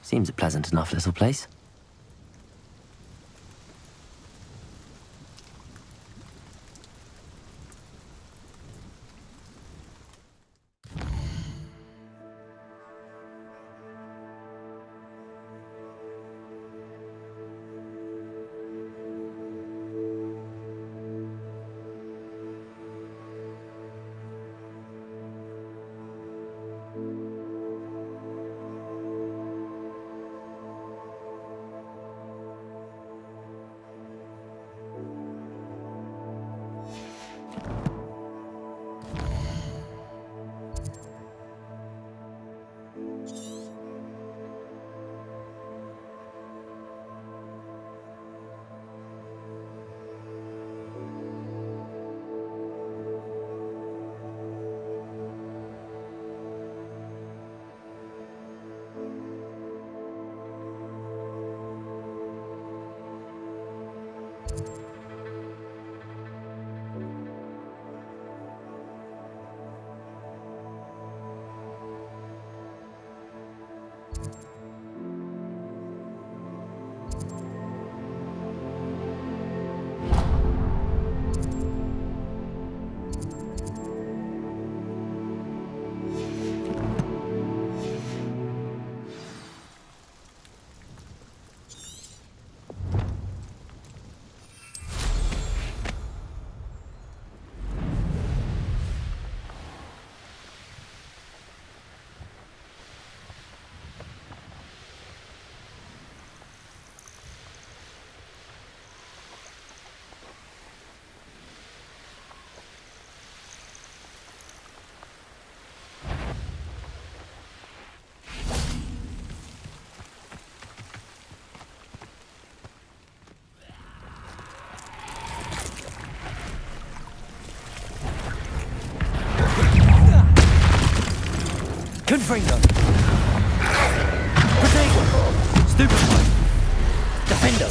Seems a pleasant enough little place. Confringo! Protego! Stupefy! Defendo!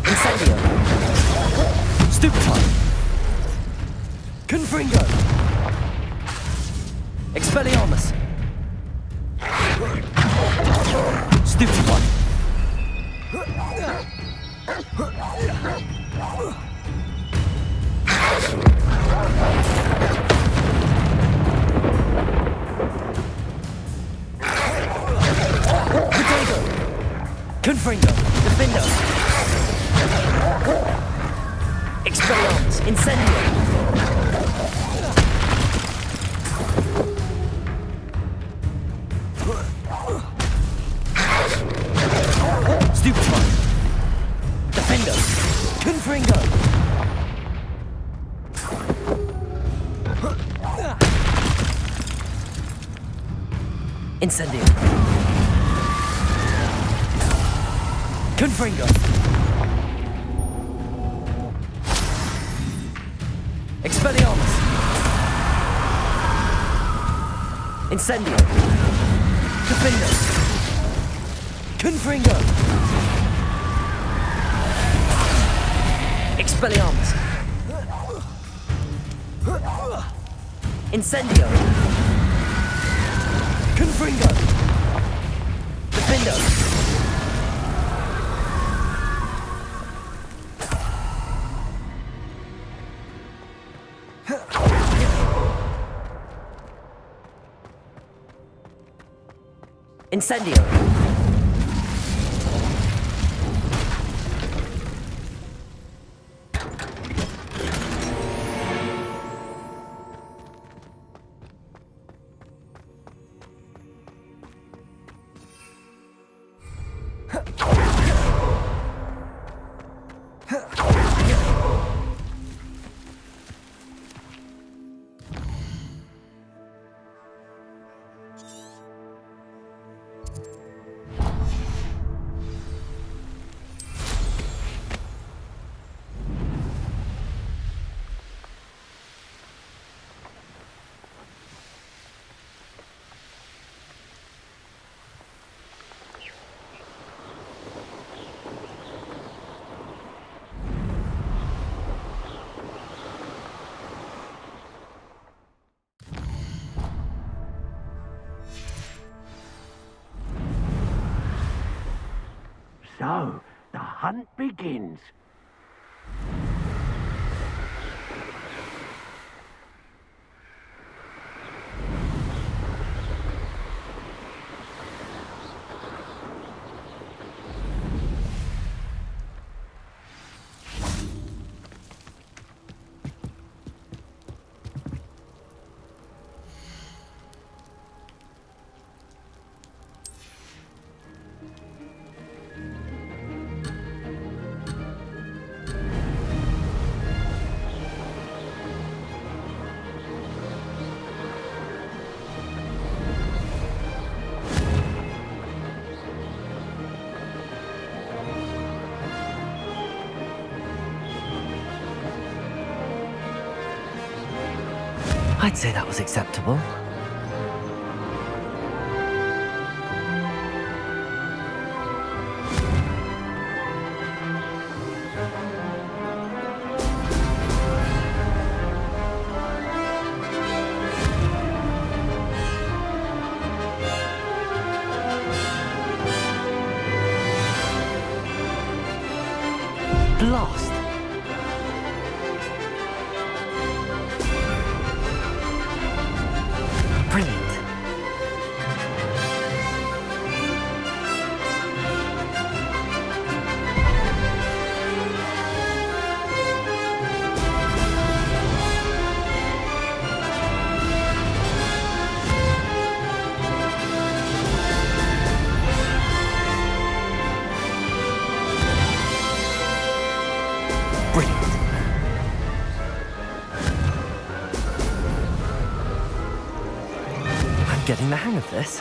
Incendio! Stupefy! Confringo! Expelliarmus! Stupefy! Confringo! Defendo! Expelliarmus! Incendio! Stupefy! Defendo! Confringo! Incendio! Confringo! Expelliarmus! Incendio! Defendo! Confringo! Expelliarmus! Incendio! Confringo! Defendo! Incendio! So, the hunt begins. I'd say that was acceptable. Blast! Brilliant. Brilliant. I'm getting the hang of this.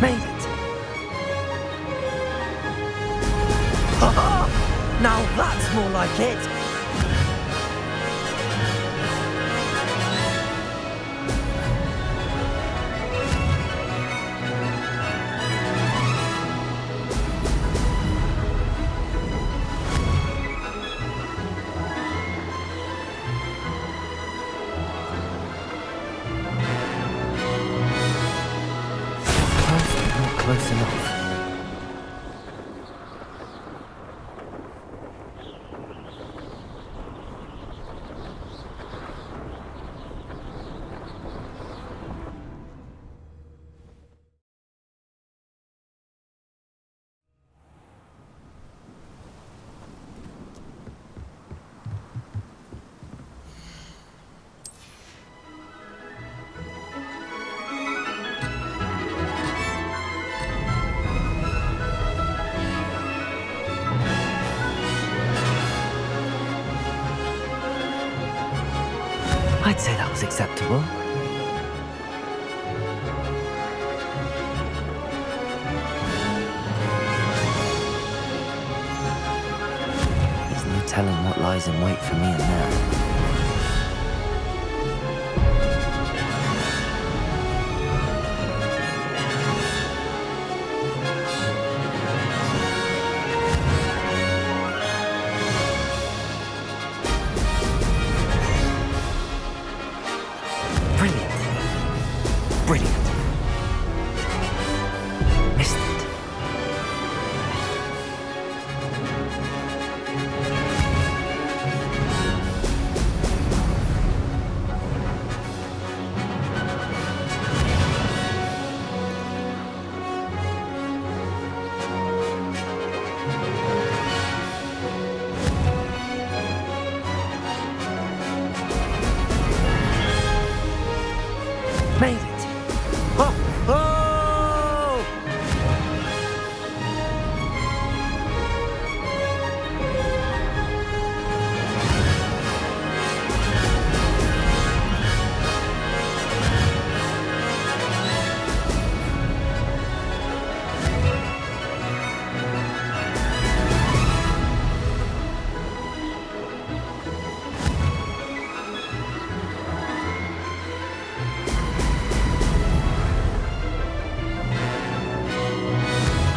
Made it. Now that's more like it. Close, but not close enough. I'd say that was acceptable. There's no telling what lies in wait for me in there. Brilliant. Missed it.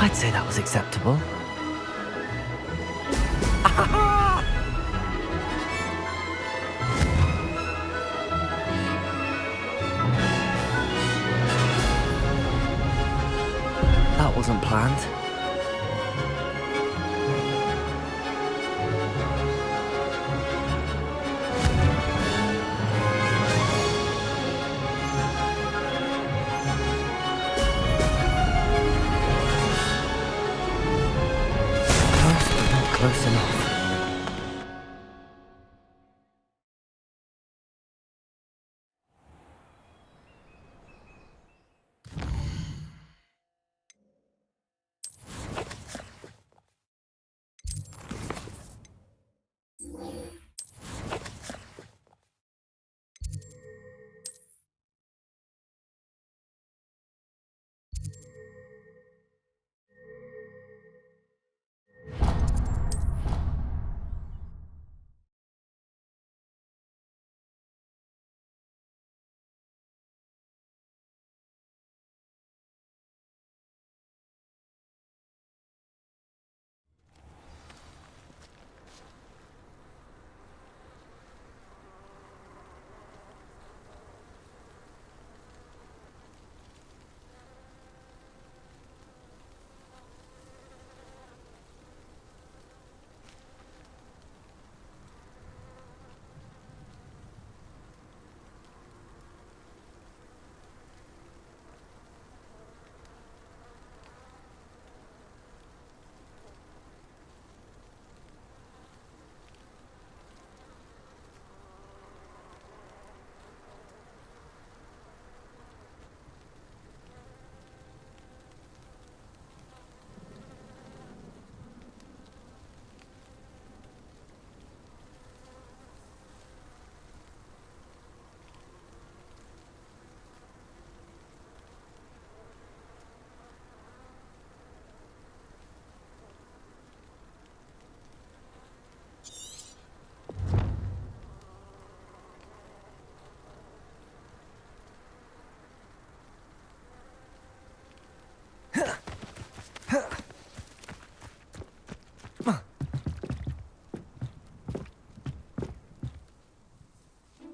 I'd say that was acceptable. That wasn't planned. Close, but not close enough.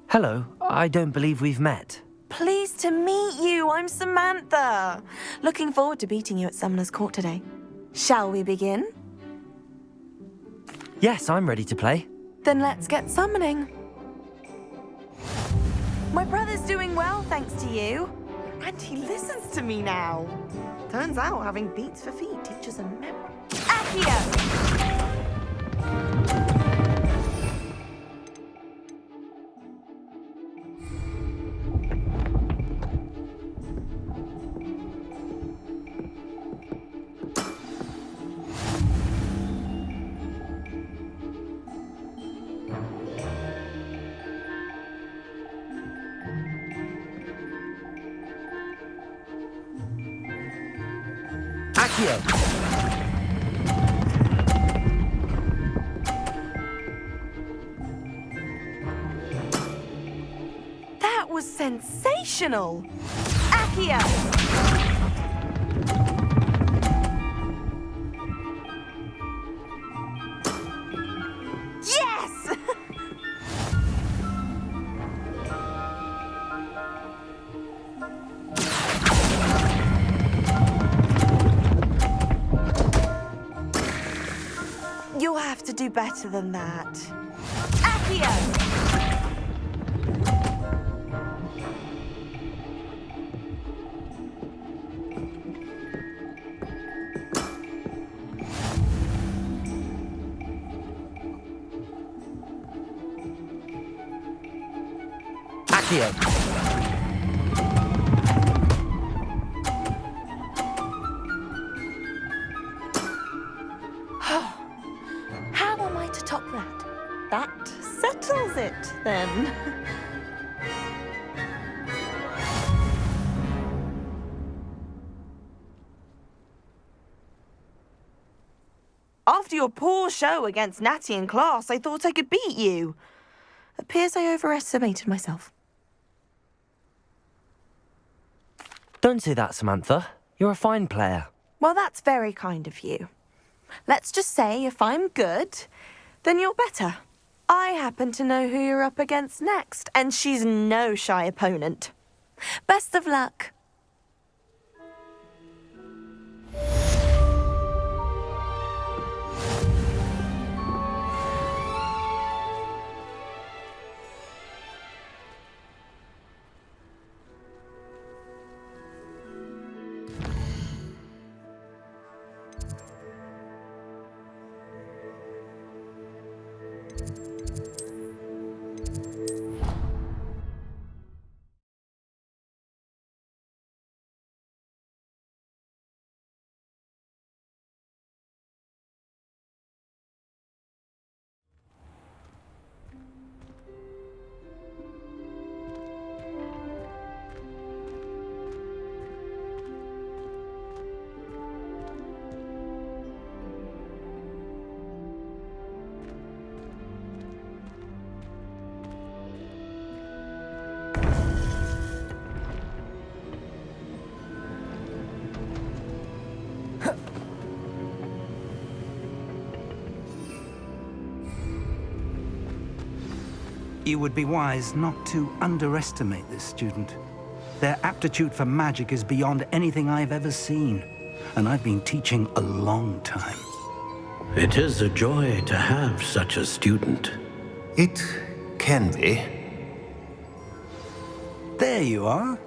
Hello, I don't believe we've met. Pleased to meet you. I'm Samantha. Looking forward to beating you at Summoner's Court today. Shall we begin? Yes, I'm ready to play. Then let's get summoning. My brother's doing well, thanks to you. And he listens to me now. Turns out having beats for feet teaches him memory. Accio! That was sensational! Accio! Yes! You'll have to do better than that. Accio! How am I to top that? That settles it, then. After your poor show against Natty in class, I thought I could beat you. Appears I overestimated myself. Don't say that, Samantha. You're a fine player. Well, that's very kind of you. Let's just say if I'm good, then you're better. I happen to know who you're up against next, and she's no shy opponent. Best of luck. You would be wise not to underestimate this student. Their aptitude for magic is beyond anything I've ever seen, and I've been teaching a long time. It is a joy to have such a student. It can be. There you are.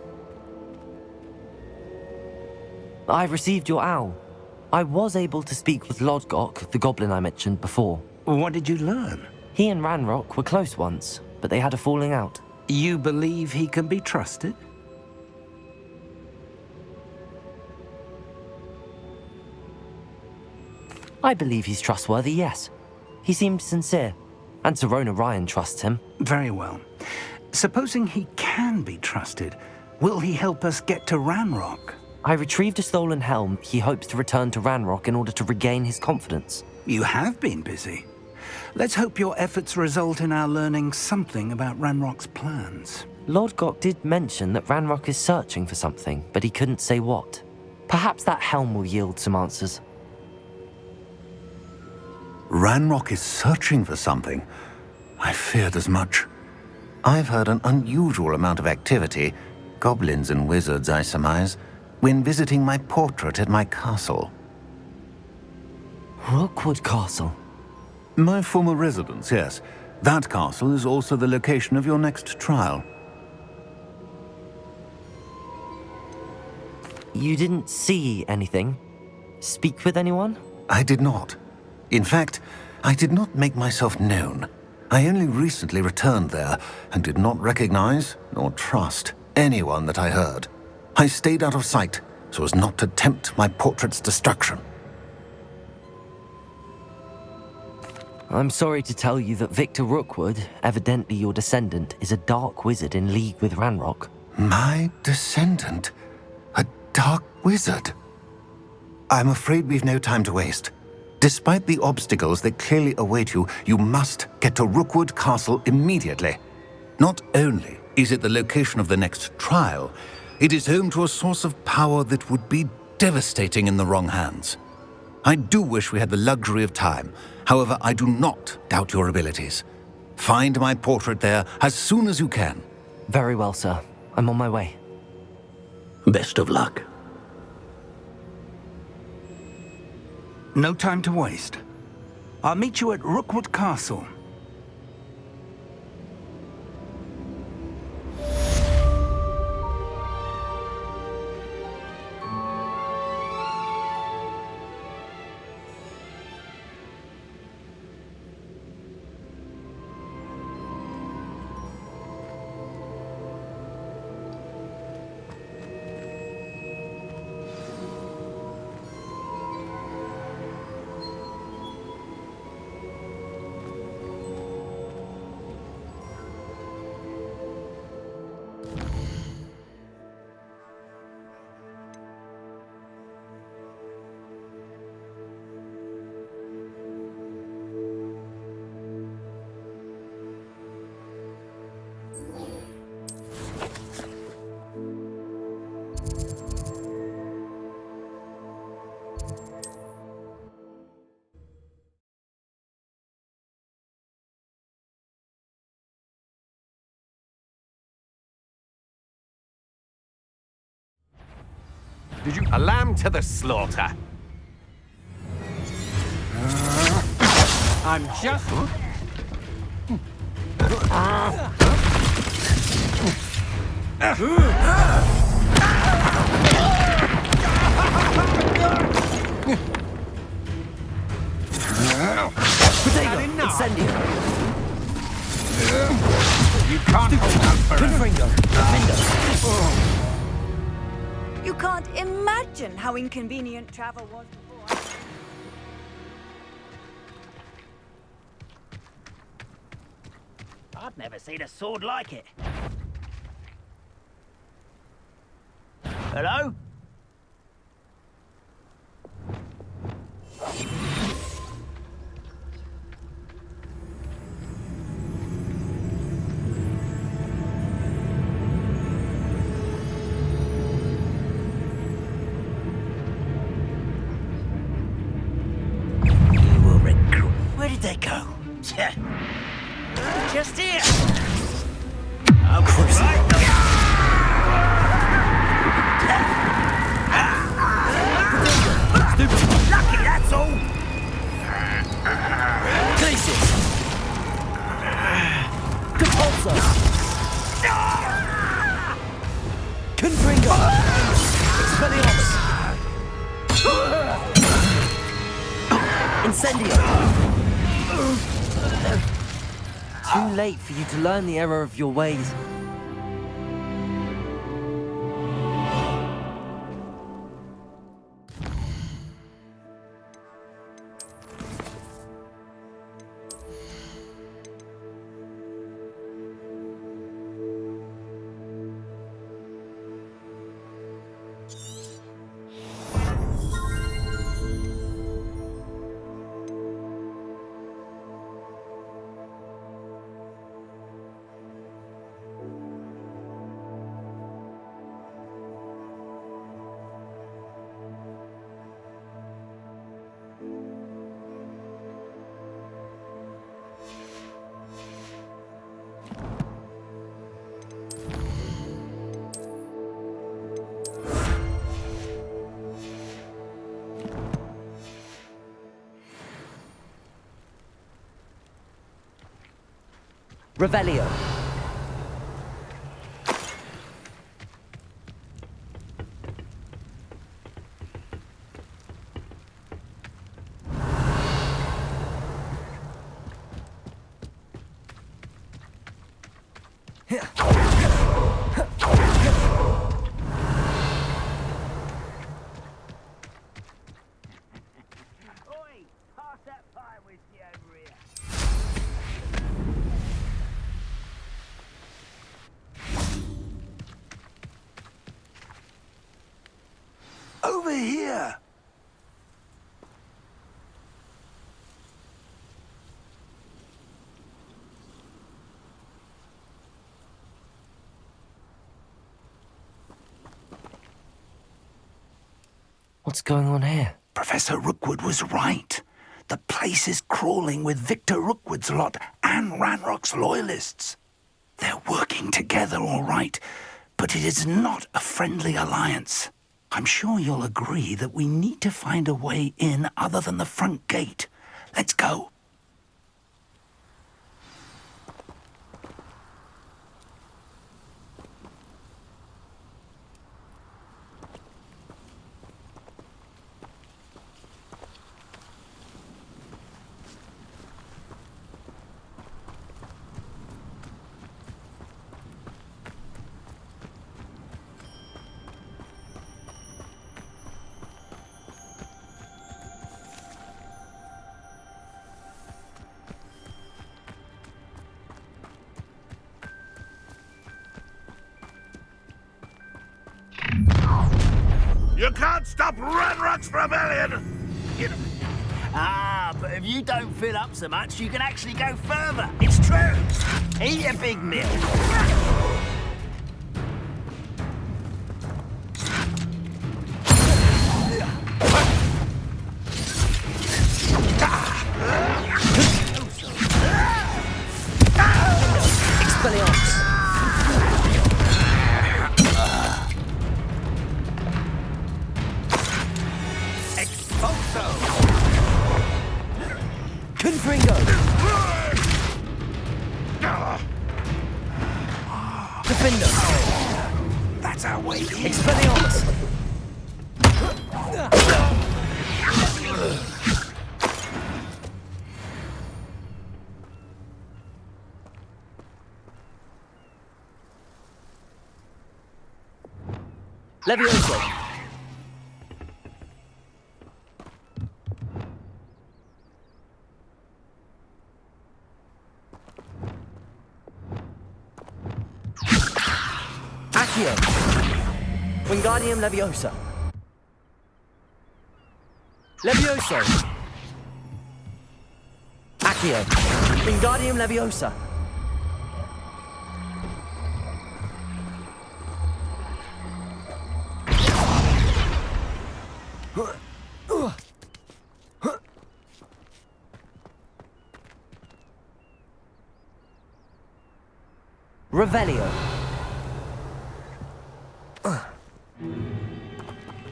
I've received your owl. I was able to speak with Lodgok, the goblin I mentioned before. What did you learn? He and Ranrock were close once, but they had a falling out. You believe he can be trusted? I believe he's trustworthy, yes. He seemed sincere, and Serona Ryan trusts him. Very well. Supposing he can be trusted, will he help us get to Ranrock? I retrieved a stolen helm he hopes to return to Ranrock in order to regain his confidence. You have been busy. Let's hope your efforts result in our learning something about Ranrock's plans. Lodgok did mention that Ranrock is searching for something, but he couldn't say what. Perhaps that helm will yield some answers. Ranrock is searching for something. I feared as much. I've heard an unusual amount of activity, goblins and wizards, I surmise, when visiting my portrait at my castle. Rookwood Castle. My former residence, yes. That castle is also the location of your next trial. You didn't see anything? Speak with anyone? I did not. In fact, I did not make myself known. I only recently returned there and did not recognize nor trust anyone that I heard. I stayed out of sight so as not to tempt my portrait's destruction. I'm sorry to tell you that Victor Rookwood, evidently your descendant, is a dark wizard in league with Ranrock. My descendant? A dark wizard? I'm afraid we've no time to waste. Despite the obstacles that clearly await you, you must get to Rookwood Castle immediately. Not only is it the location of the next trial, it is home to a source of power that would be devastating in the wrong hands. I do wish we had the luxury of time. However, I do not doubt your abilities. Find my portrait there as soon as you can. Very well, sir. I'm on my way. Best of luck. No time to waste. I'll meet you at Rookwood Castle. Did you? A lamb to the slaughter. I'm just... Potato! Incendio! You can't hold out forever. Confringo! You can't imagine how inconvenient travel was before. I've never seen a sword like it. Hello? You will regret. Where did they go? Just here. I'm right. Lucky, that's all. Glacius! Compulso! Confringo! Expelliarmus! Incendio! Too late for you to learn the error of your ways. Revelio! Oi, pass that pie whiskey over here. Over here! What's going on here? Professor Rookwood was right. The place is crawling with Victor Rookwood's lot and Ranrock's loyalists. They're working together, all right, but it is not a friendly alliance. I'm sure you'll agree that we need to find a way in other than the front gate. Let's go. You can't stop Ranrock's rebellion! But if you don't fill up so much, you can actually go further. It's true. Eat a big meal. Expelliarmus! Confringo! Defender! That's our way in. Expelliarmus! Levioso! Accio! Wingardium Leviosa! Levioso! Accio! Wingardium Leviosa! Revelio!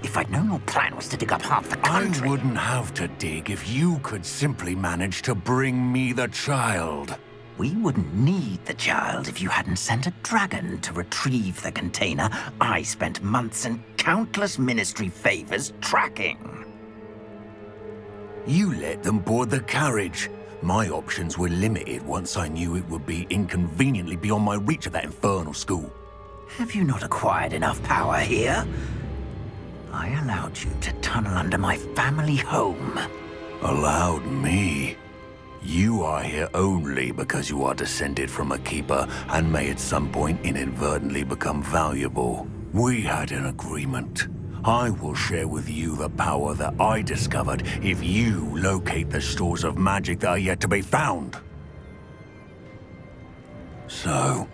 If I'd known your plan was to dig up half the I country... wouldn't have to dig if you could simply manage to bring me the child. We wouldn't need the child if you hadn't sent a dragon to retrieve the container I spent months and countless ministry favors tracking. You let them board the carriage. My options were limited once I knew it would be inconveniently beyond my reach at that infernal school. Have you not acquired enough power here? I allowed you to tunnel under my family home. Allowed me? You are here only because you are descended from a keeper and may at some point inadvertently become valuable. We had an agreement. I will share with you the power that I discovered if you locate the stores of magic that are yet to be found. So,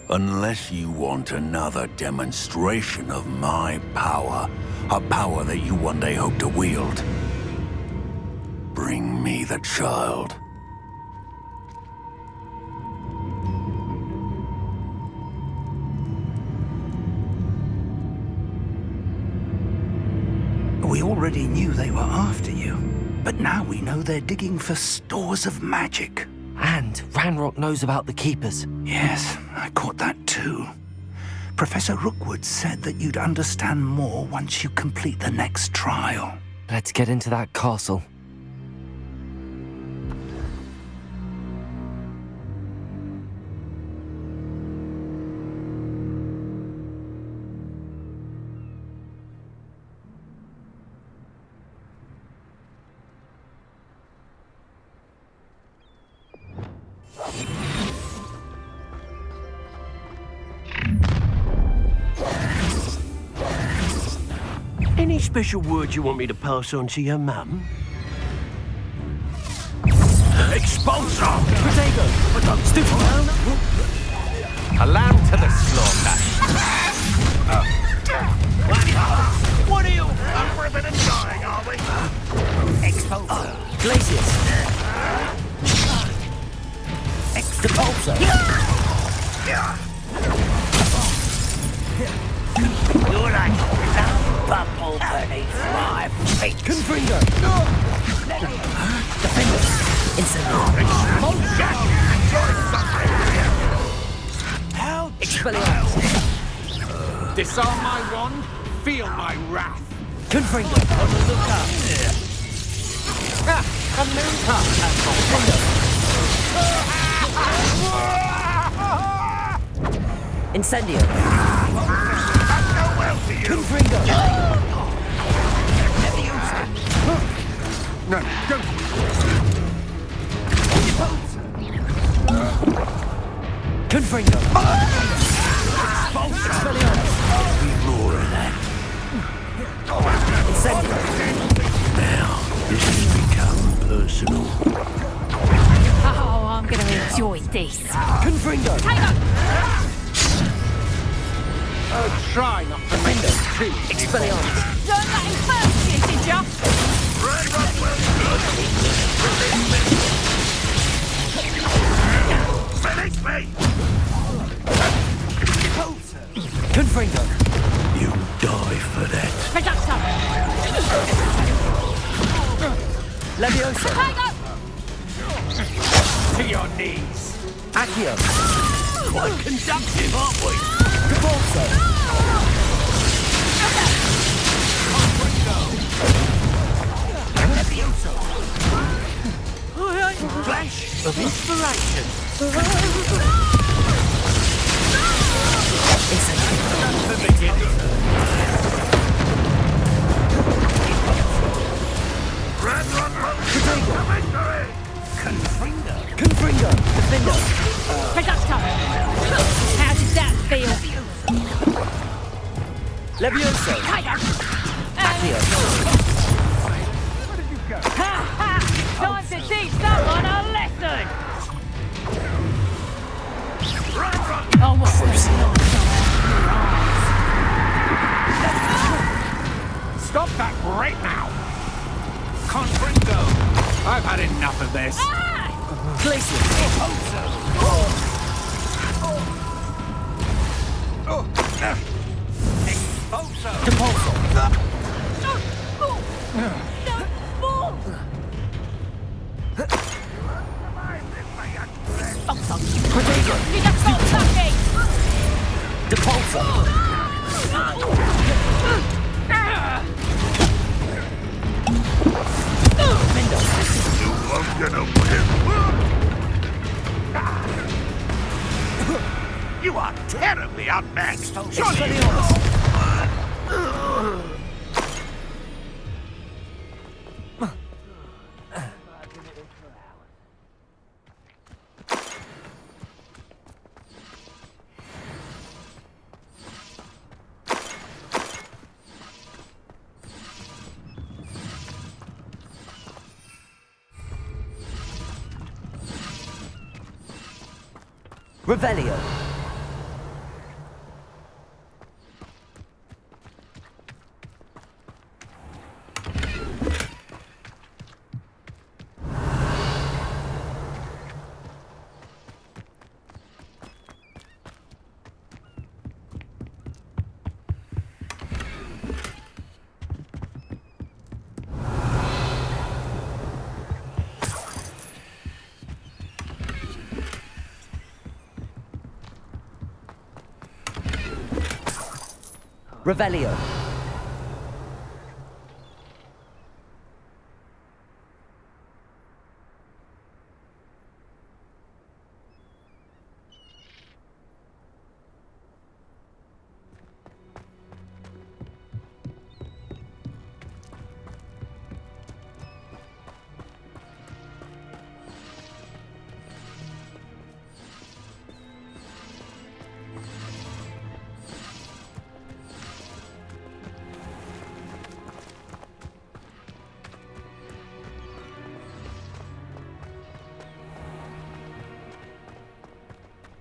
unless you want another demonstration of my power, a power that you one day hope to wield, bring me the child. We already knew they were after you, but now we know they're digging for stores of magic. And Ranrock knows about the Keepers. Yes, I caught that too. Professor Rookwood said that you'd understand more once you complete the next trial. Let's get into that castle. Any special word you want me to pass on to your mum? Expulsor! Protego! Stupefy! A lamb to the slaughter. What are you? Up for a bit of dying, are we? Expulsor! Glacius! Expulsor! You're like some bubble beneath my feet. Confringo! Defender! Incendio! Expelliarmus! Disarm my wand, feel my wrath. Confringo! On the lookout! A new card has Incendio! well to you. Confringo! No, don't. Confringo! Expelliarmus! More of that. Incendio! Now, this has become personal. Oh, I'm gonna enjoy this. Confringo! Oh, try not to make it too. Expelliarmus! Don't let him first you, did ya? Finish me! Confringo! You die for that. Reducto! Leviosa! Protego! To your knees. Accio. Quite conductive, aren't we? Cabalso. Flash of inspiration. For beginners. Confringo. Defender. Conductor. How did that feel? Levioso. Accio. Ha ha! Time to teach someone a lesson! Oh, what Stop that right now. Confringo. I've had enough of this. Glacius. Depulso. You just got lucky! Depulso. You are terribly outmatched. Revelio. Revelio.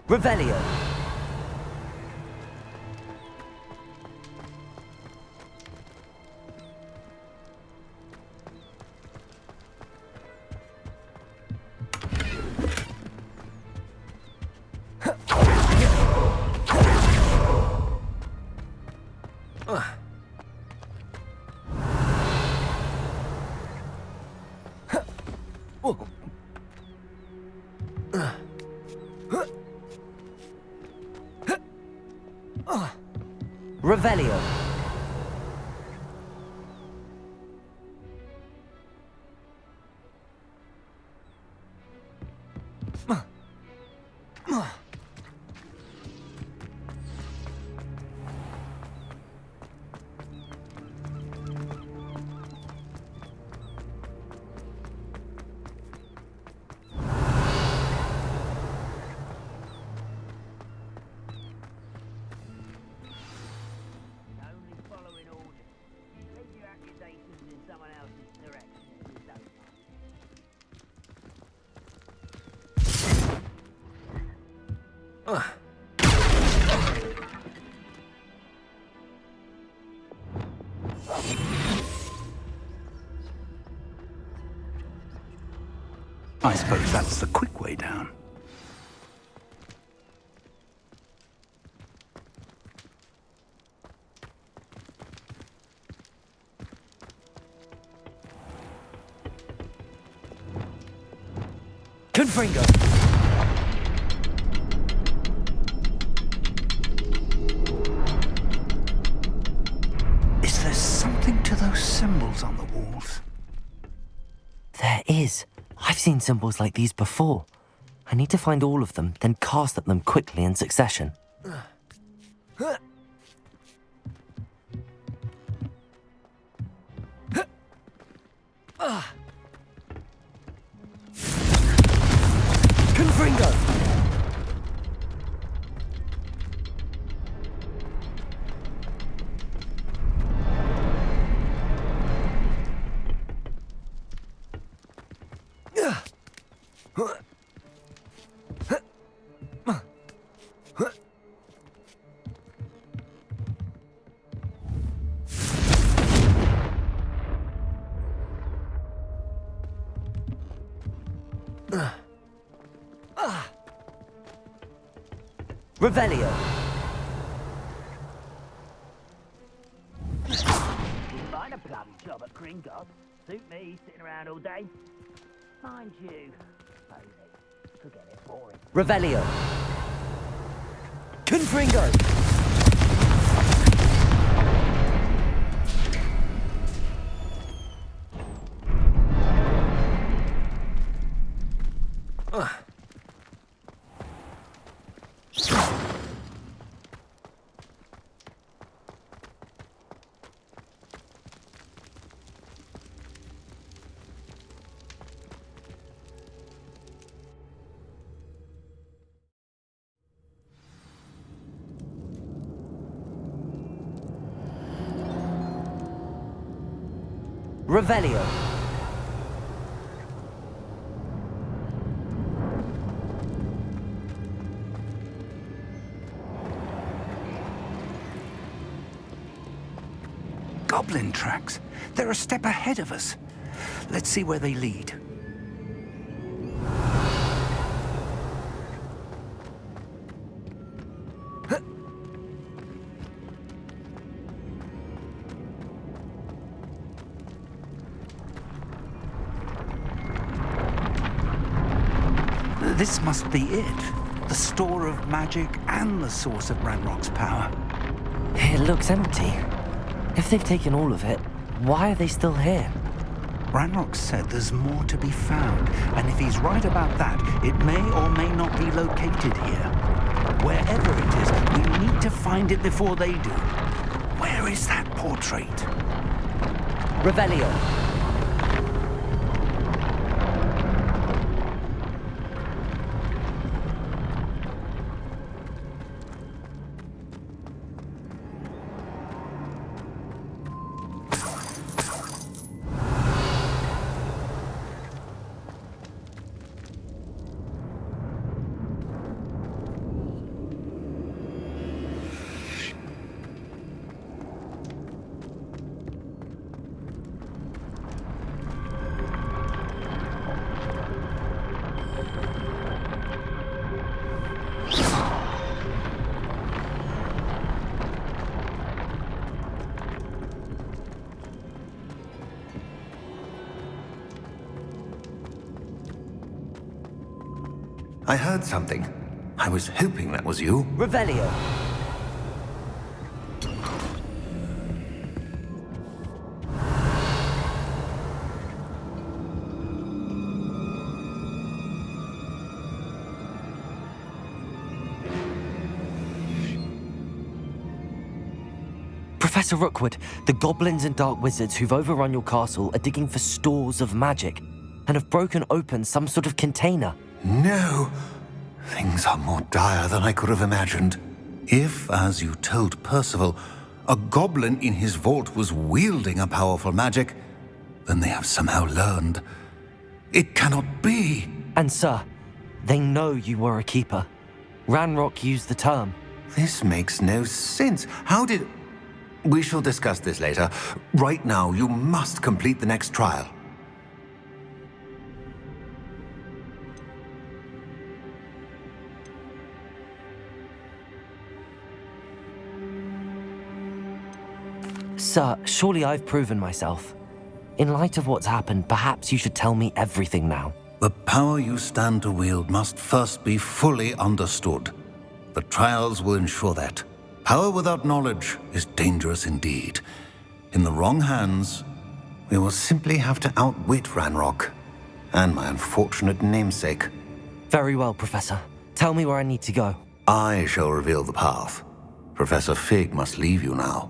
Revelio. Revelio. I suppose that's the quick way down. Confringo. Is there something to those symbols on the walls? There is. I've seen symbols like these before. I need to find all of them, then cast at them quickly in succession. Confringo. Revelio. Find a bloody job at Gringotts. Suit me, sitting around all day. Mind you, suppose it could get a bit boring. Revelio. Confringo. Revelio. Goblin tracks. They're a step ahead of us. Let's see where they lead. This must be it. The store of magic and the source of Ranrock's power. It looks empty. If they've taken all of it, why are they still here? Ranrock said there's more to be found, and if he's right about that, it may or may not be located here. Wherever it is, we need to find it before they do. Where is that portrait? Revelio. I heard something. I was hoping that was you. Revelio. Professor Rookwood, the goblins and dark wizards who've overrun your castle are digging for stores of magic and have broken open some sort of container. No. Things are more dire than I could have imagined. If, as you told Percival, a goblin in his vault was wielding a powerful magic, then they have somehow learned. It cannot be. And sir, they know you were a keeper. Ranrock used the term. This makes no sense. How did... We shall discuss this later. Right now, you must complete the next trial. Sir, surely I've proven myself. In light of what's happened, perhaps you should tell me everything now. The power you stand to wield must first be fully understood. The trials will ensure that. Power without knowledge is dangerous indeed. In the wrong hands, we will simply have to outwit Ranrock and my unfortunate namesake. Very well, Professor. Tell me where I need to go. I shall reveal the path. Professor Fig must leave you now.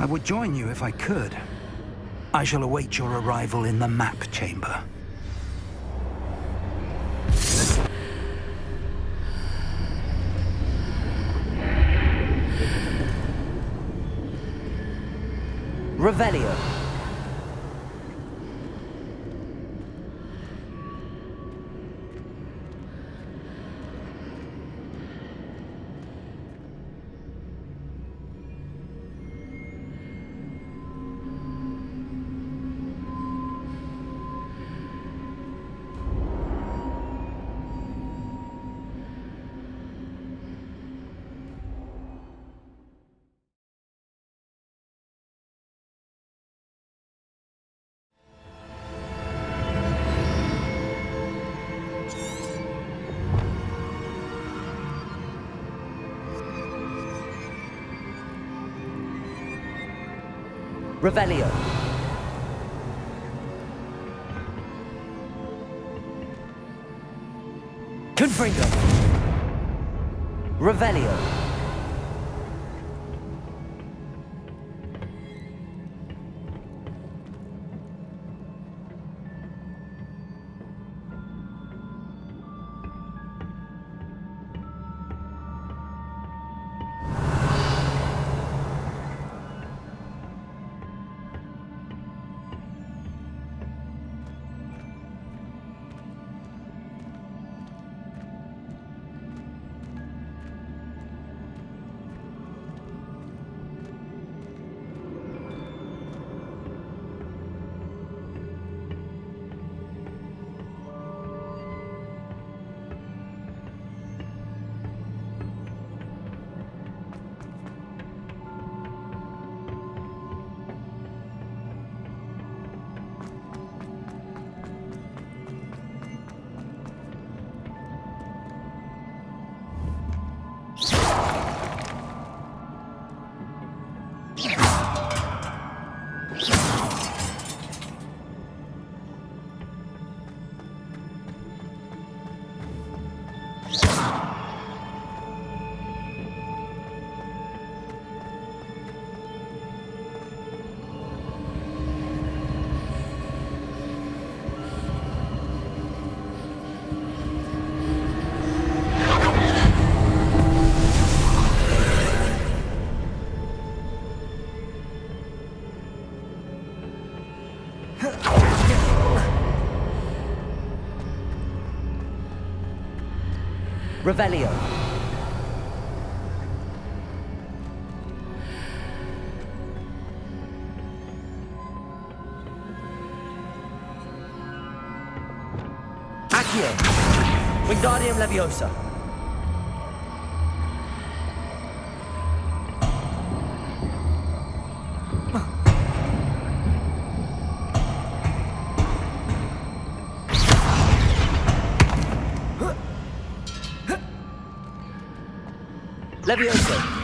I would join you if I could. I shall await your arrival in the map chamber. Revelio. Revelio. Confringo. Revelio. Revelio. Accio. Wingardium Leviosa. Leviosa.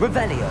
Revelio.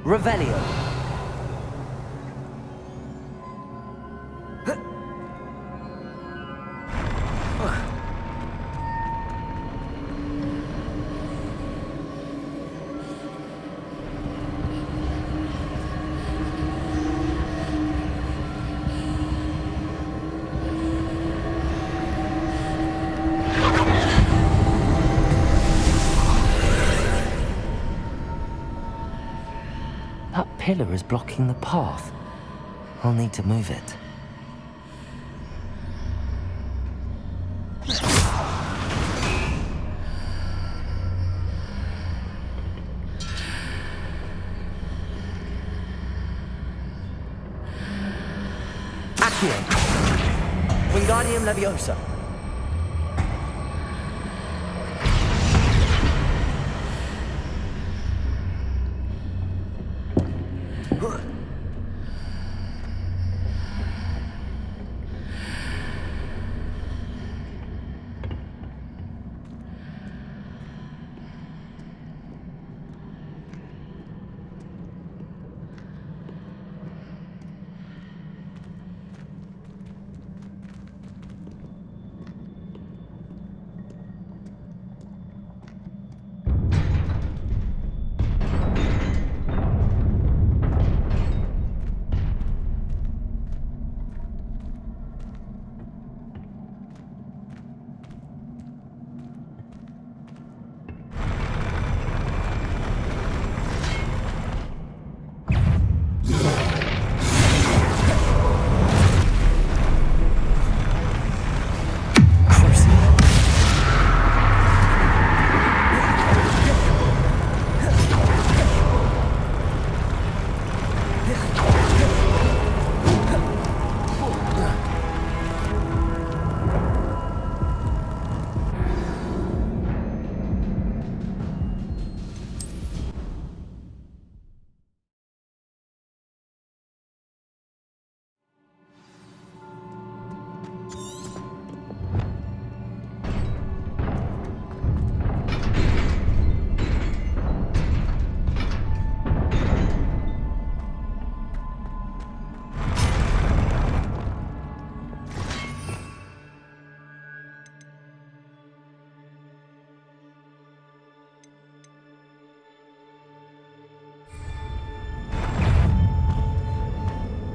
Revelio. That pillar is blocking the path. I'll need to move it. Accio. Wingardium Leviosa.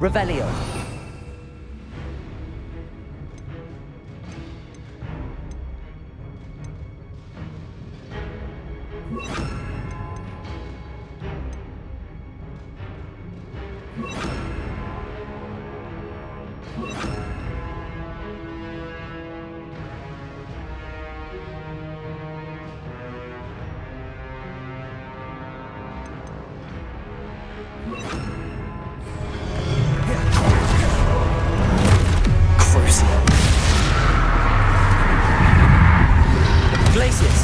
Revelio. Glacius.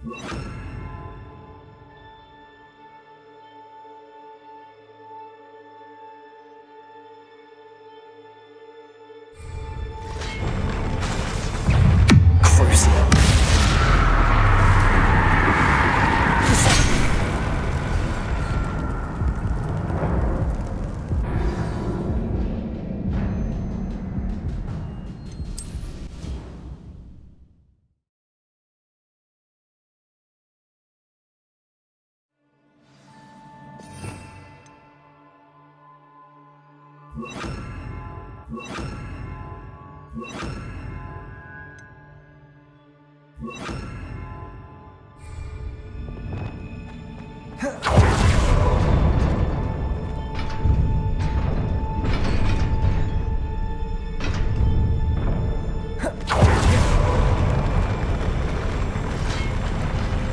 Crucial.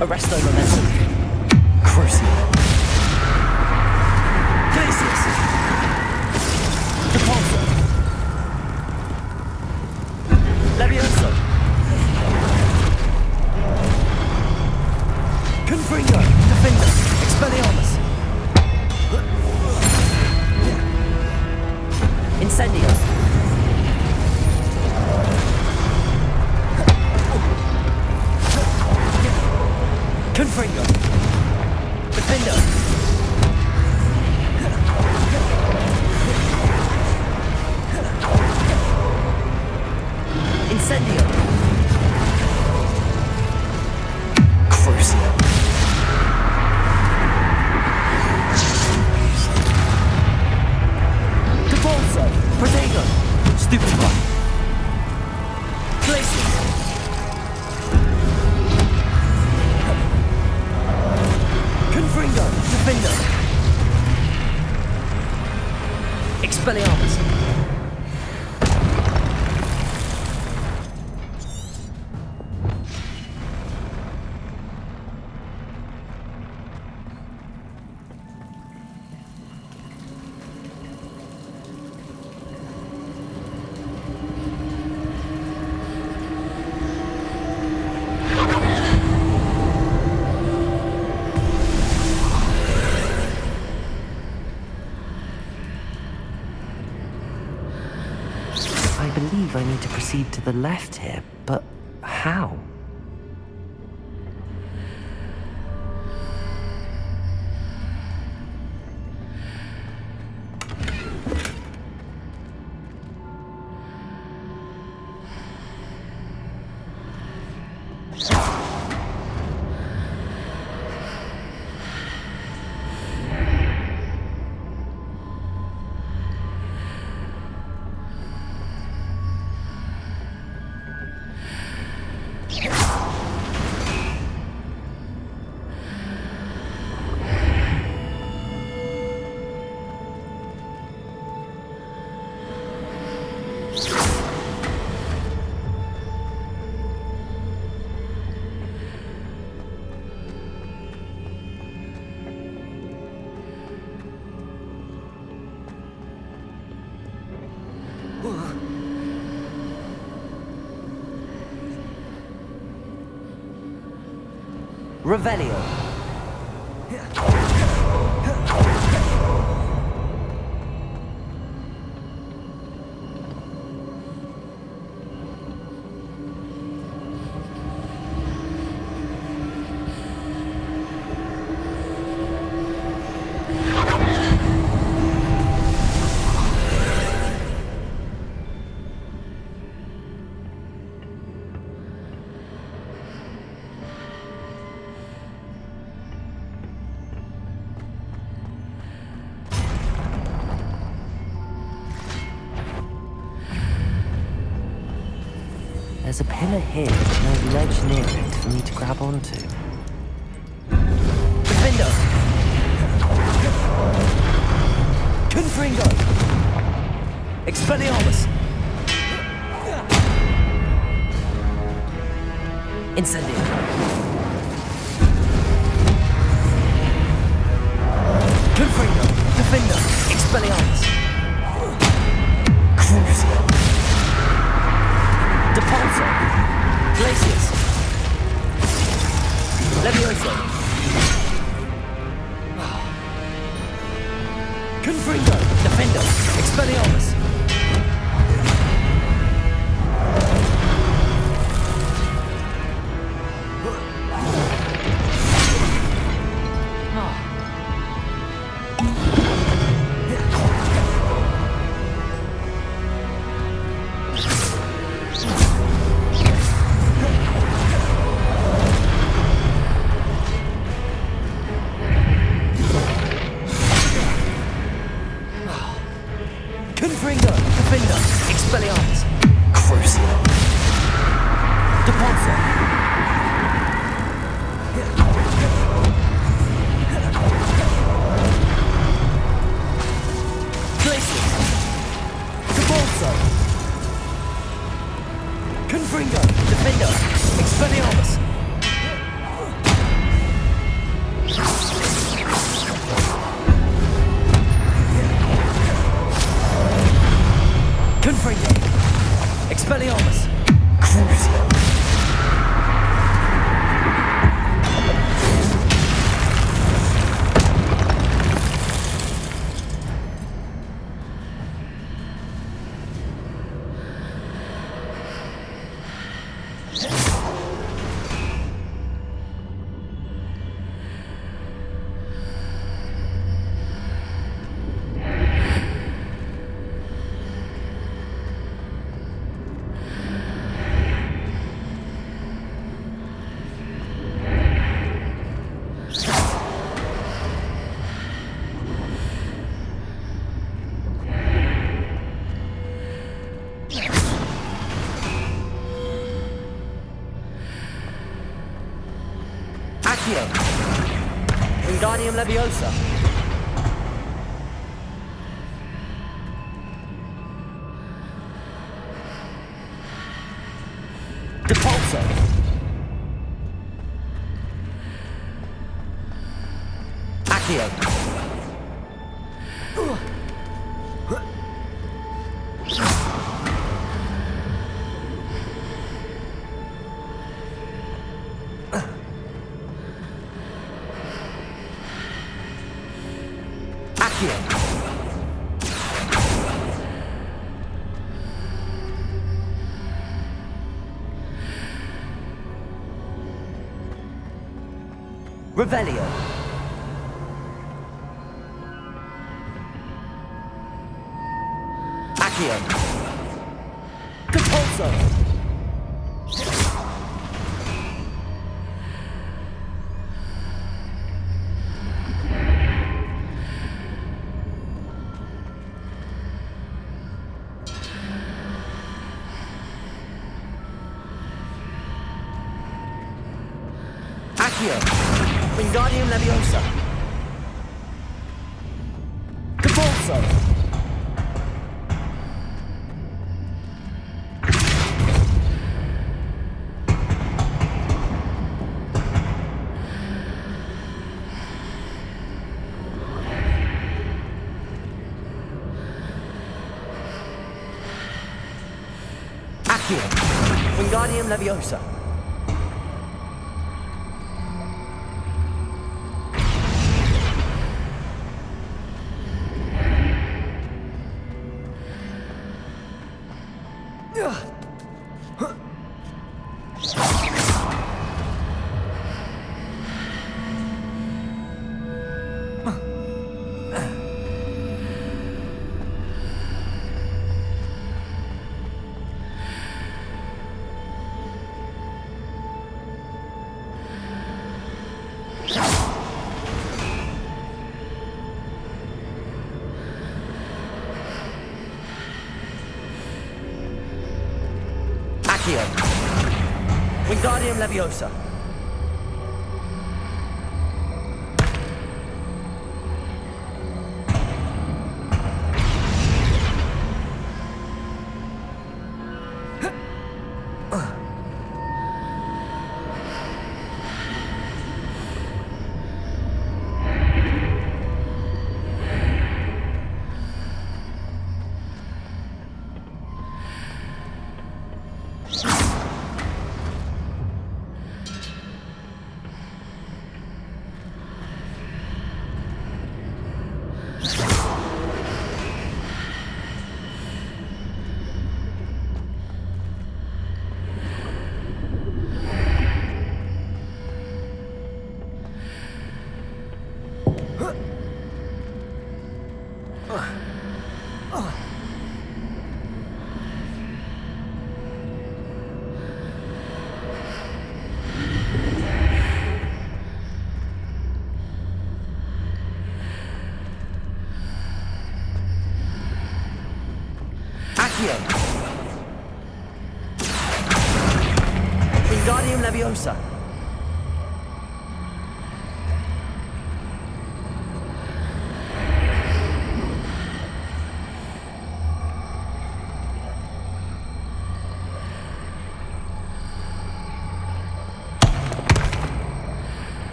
Arresto momentum. Crucial. Glacius. Repulsor. Levioso. Confringo. Defender. Expelliarmus. Incendio. Confringo. Defender. Incendio. Crucial. Capulso. Protego. Stupefy. Glacius. Confringo. Defender. Expelliarmus. I believe I need to proceed to the left here, but how? Revelio. There's a pillar here, but no ledge near it for me to grab onto. Defender. Confringo. Expelliarmus. Incendio. Confringo. Defender. Expelliarmus. Crucial. Depulso. Glacius. Levioso. Confringo. Defendo. Expelliarmus. Confringo. Defender. Expelliarmus. Crucio. Deponsa. Glacius. Deponsa. Confringo. Defender. Expelliarmus. Confringo. Expelliarmus. Crucio. Accio. Wingardium Leviosa. Depulso. Accio. Accio. Revelio. Accio. Depulso. Accio. Wingardium Leviosa. Depulso. Accio. Wingardium Leviosa. Accio. Wingardium Leviosa. Accio. Wingardium Leviosa.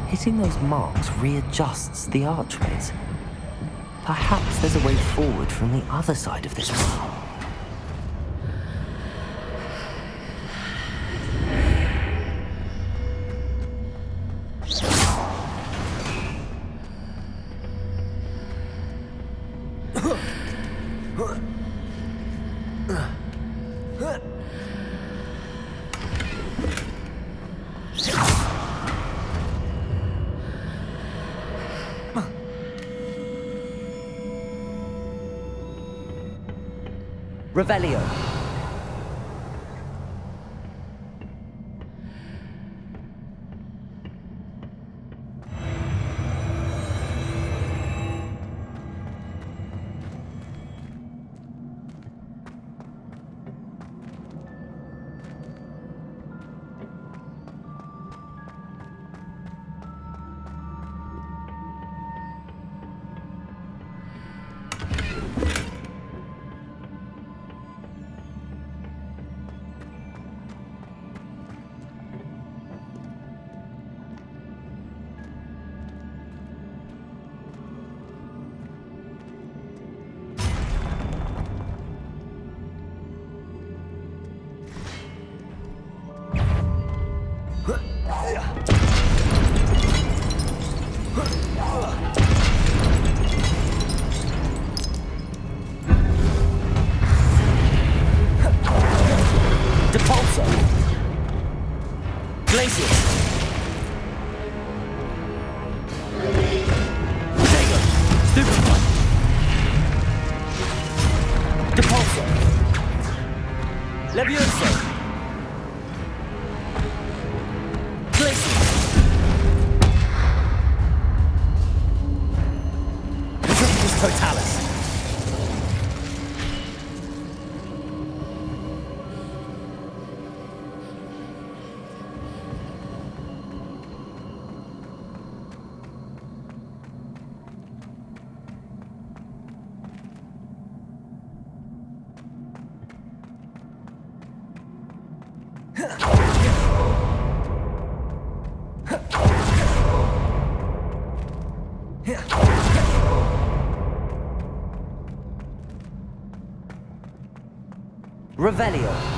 Hitting those marks readjusts the archways. Perhaps there's a way forward from the other side of this wall. Revelio. Depulso. Glacius. Potato. Stupefy. Depulso. Levioso. Glacius. Retributus Totalis. Revelio.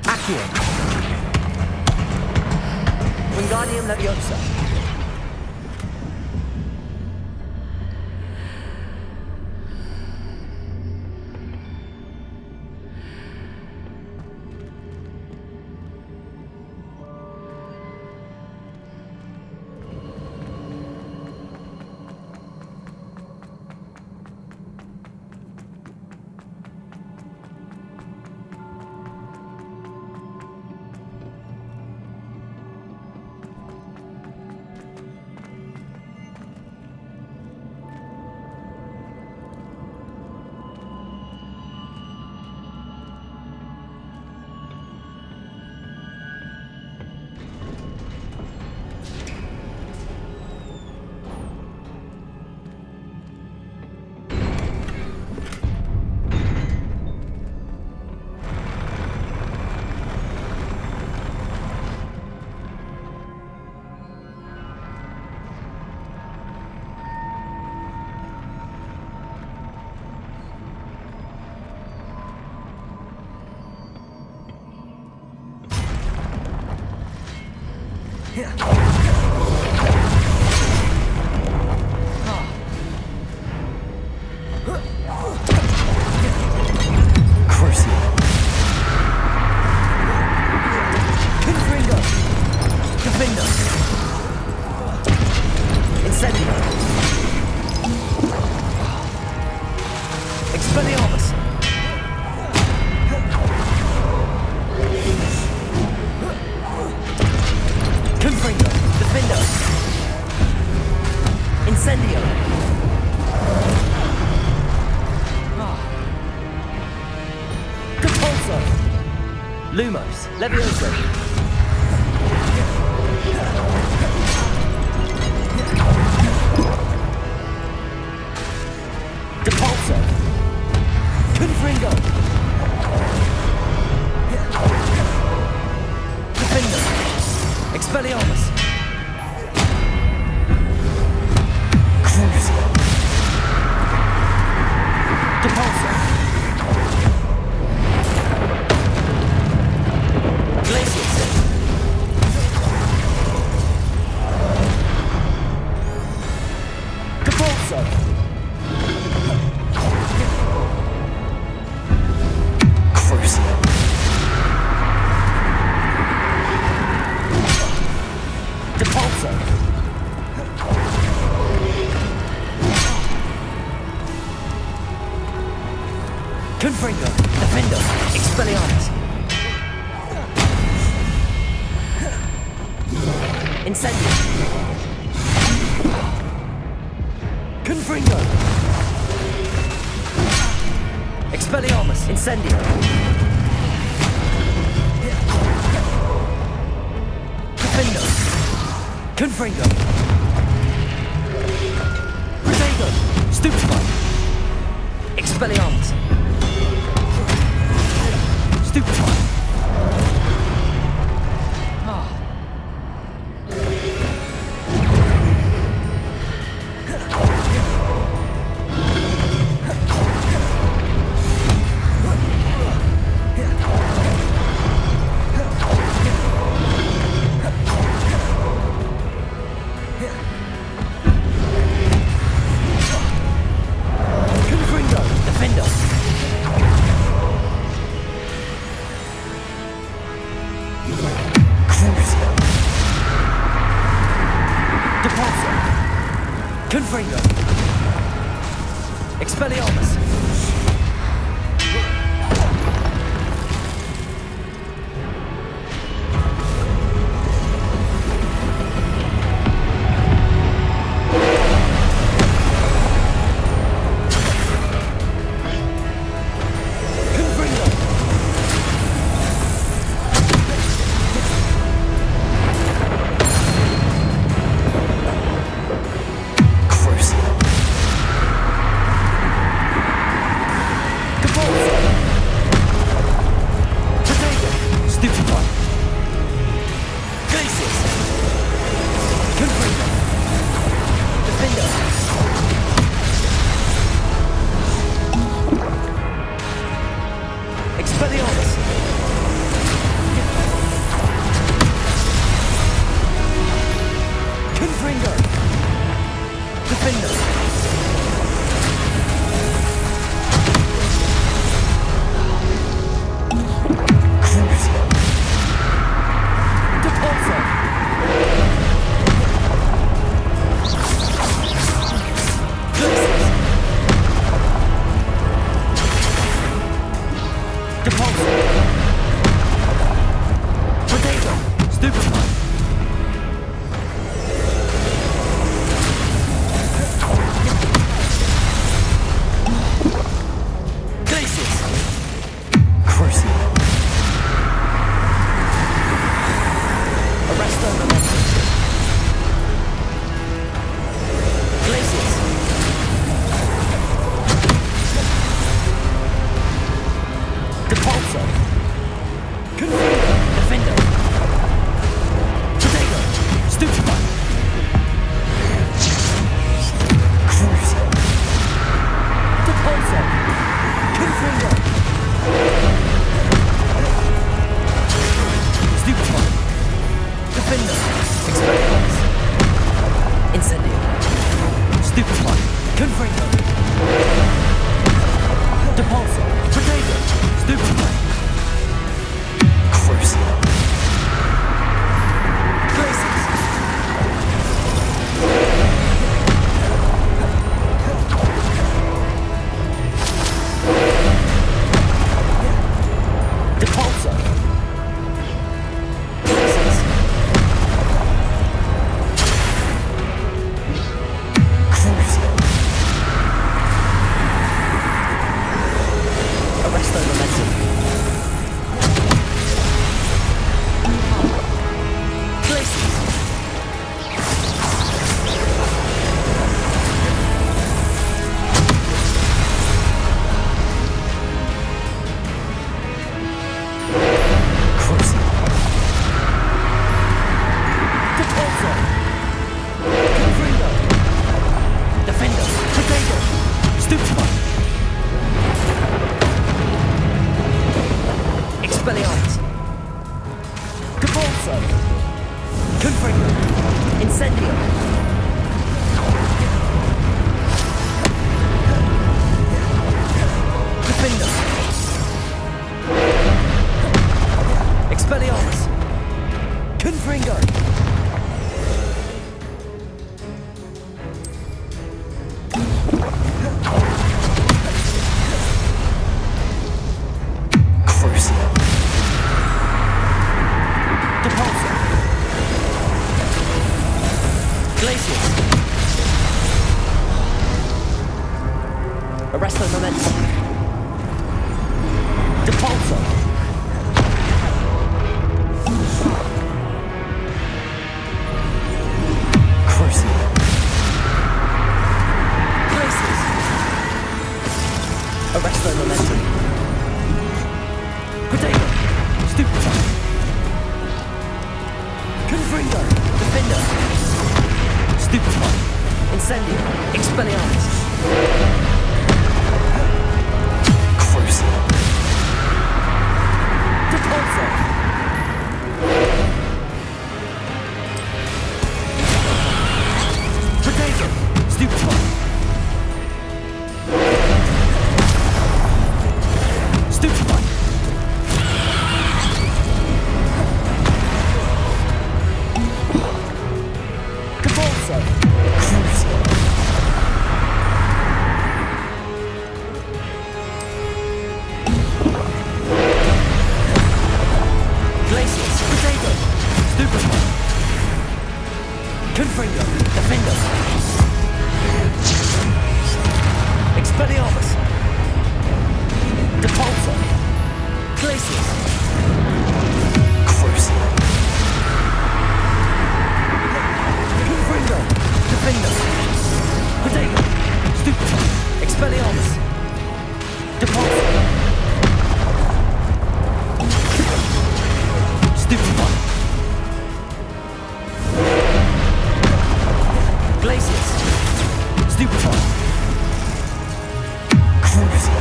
Accio. Wingardium Leviosa. Incendio! Depulso! Lumos, Levioso! Depulso! Confringo! Defender! Expelliarmus! Crucio! Depulso! Glacius! Depulso! Crucio! Depulso! Confringo! Defender! Expelliarmus! Incendio! Confringo! Expelliarmus! Incendio! Defender! Confringo! Protego! Stupefy! Expelliarmus! Stupefy! Confringo! Defender! Crucio! Depulso! Confringo! Expelliarmus! Confringo! Crucio! Depulso! Protego! Stupefy! Glacius! Confringo! Defender! Expelliarmus! Confringo! Defender! Crucio! Depulso! Glacius! Depulso! Protego! Stupefy! Incendio! Defender! Expelliarmus! Confringo! Crucio! Depulso! Glacius! Arresto Momentum! Depulso! Crucio! Glacius! Arresto Momentum! Potato! Stupefy! Confringo! Defender! Stupefy! Incendio! Expelliarmus! Crucio! Depulso! Potato! Stupefy! Stupefy! Depulso! Crucio! Glacius! Potato! Stupefy! Confringo! Defender! Expelliarmus! Depulso! Glacius! Crucio! Confringo! Defender! Potato! Stupefy! Expelliarmus! Depulso! Stupefy! Glacius! Stupefy! Crucio!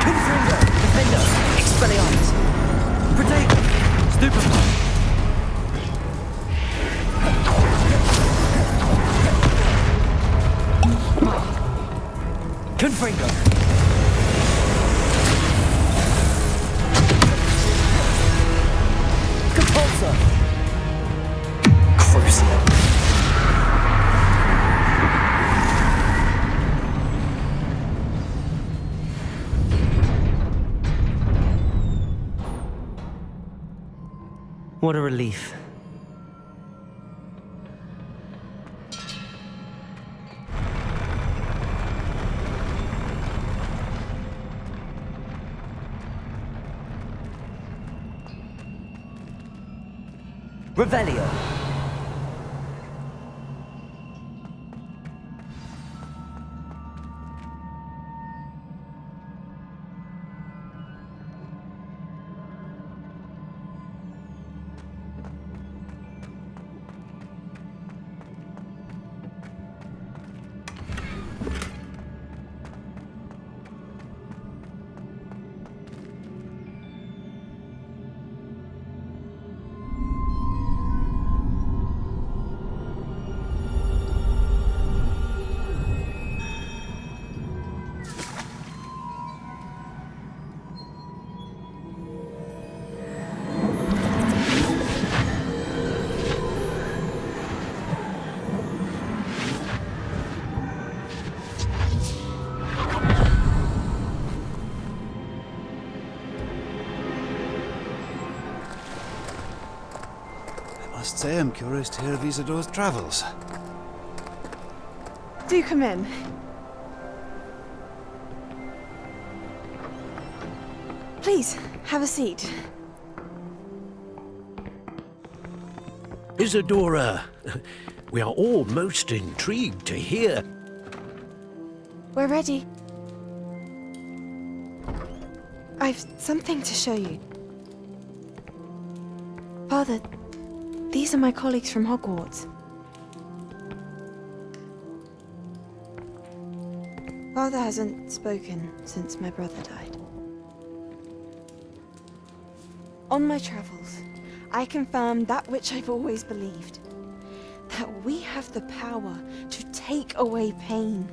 Confringo! Defender! Expelliarmus! Potato! Stupefy! Confringo! Compulsor! Crucio! What a relief. Revelio. I must say I'm curious to hear of Isidor's travels. Do come in. Please, have a seat. Isadora, we are all most intrigued to hear. We're ready. I've something to show you. Father, these are my colleagues from Hogwarts. Father hasn't spoken since my brother died. On my travels, I confirm that which I've always believed. That we have the power to take away pain.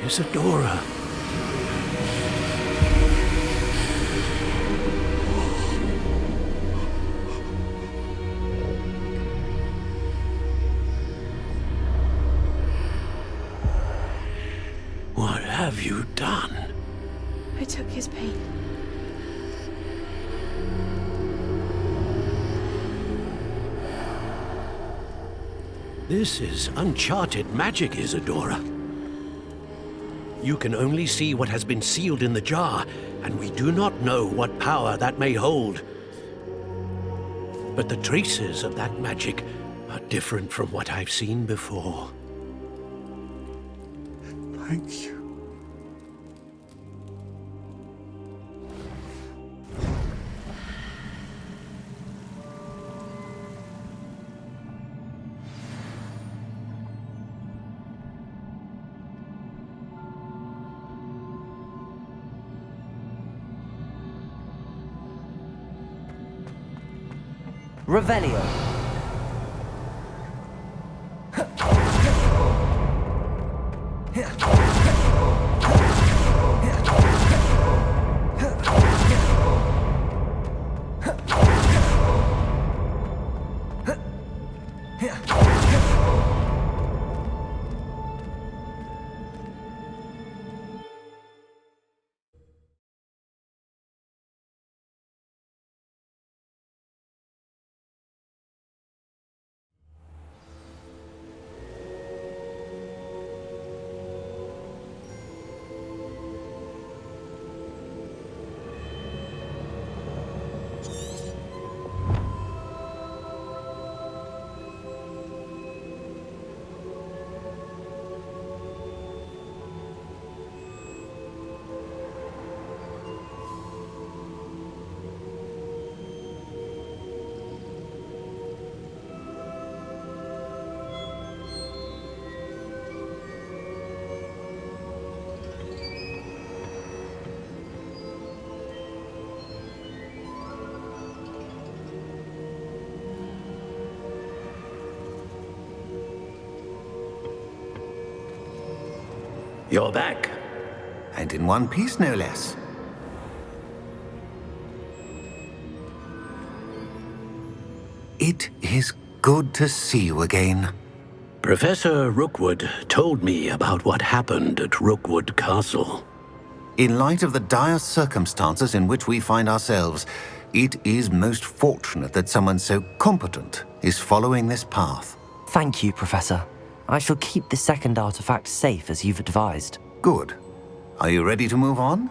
Isadora. What have you done? I took his pain. This is uncharted magic, Isadora. You can only see what has been sealed in the jar, and we do not know what power that may hold. But the traces of that magic are different from what I've seen before. Thank you. Revelio. You're back. And in one piece, no less. It is good to see you again. Professor Rookwood told me about what happened at Rookwood Castle. In light of the dire circumstances in which we find ourselves, it is most fortunate that someone so competent is following this path. Thank you, Professor. I shall keep the second artifact safe as you've advised. Good. Are you ready to move on?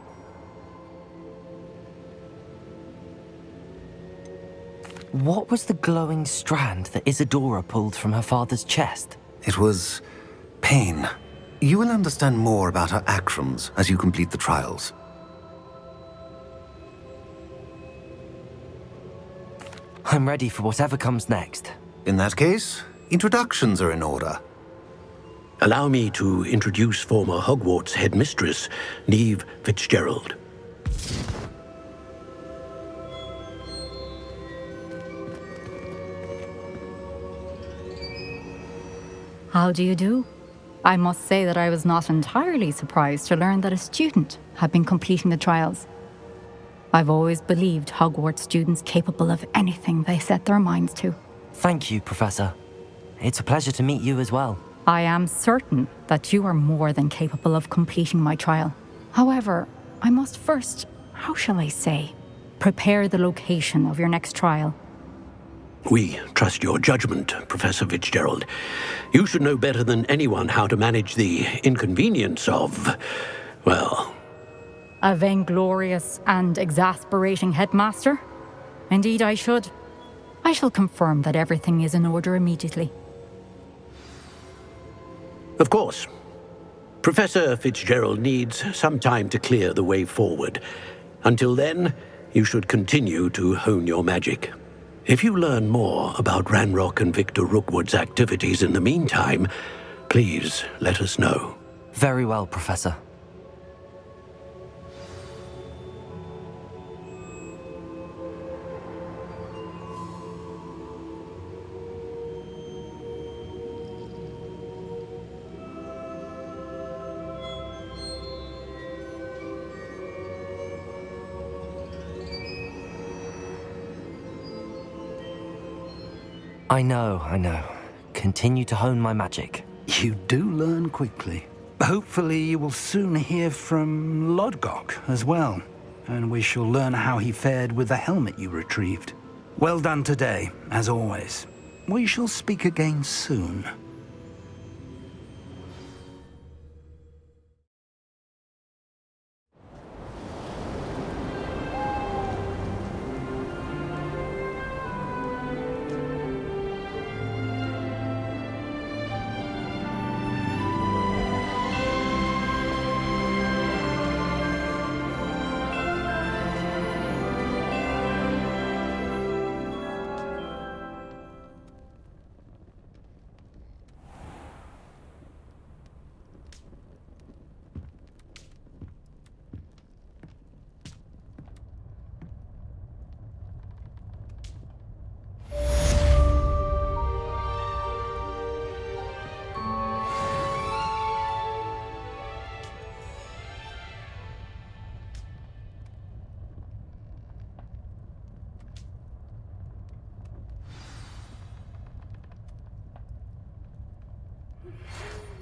What was the glowing strand that Isadora pulled from her father's chest? It was pain. You will understand more about her actions as you complete the trials. I'm ready for whatever comes next. In that case, introductions are in order. Allow me to introduce former Hogwarts headmistress, Neve Fitzgerald. How do you do? I must say that I was not entirely surprised to learn that a student had been completing the trials. I've always believed Hogwarts students capable of anything they set their minds to. Thank you, Professor. It's a pleasure to meet you as well. I am certain that you are more than capable of completing my trial. However, I must first, how shall I say, prepare the location of your next trial. We trust your judgment, Professor Fitzgerald. You should know better than anyone how to manage the inconvenience of, well... A vainglorious and exasperating headmaster? Indeed I should. I shall confirm that everything is in order immediately. Of course. Professor Fitzgerald needs some time to clear the way forward. Until then, you should continue to hone your magic. If you learn more about Ranrock and Victor Rookwood's activities in the meantime, please let us know. Very well, Professor. I know. Continue to hone my magic. You do learn quickly. Hopefully you will soon hear from Lodgok as well, and we shall learn how he fared with the helmet you retrieved. Well done today, as always. We shall speak again soon.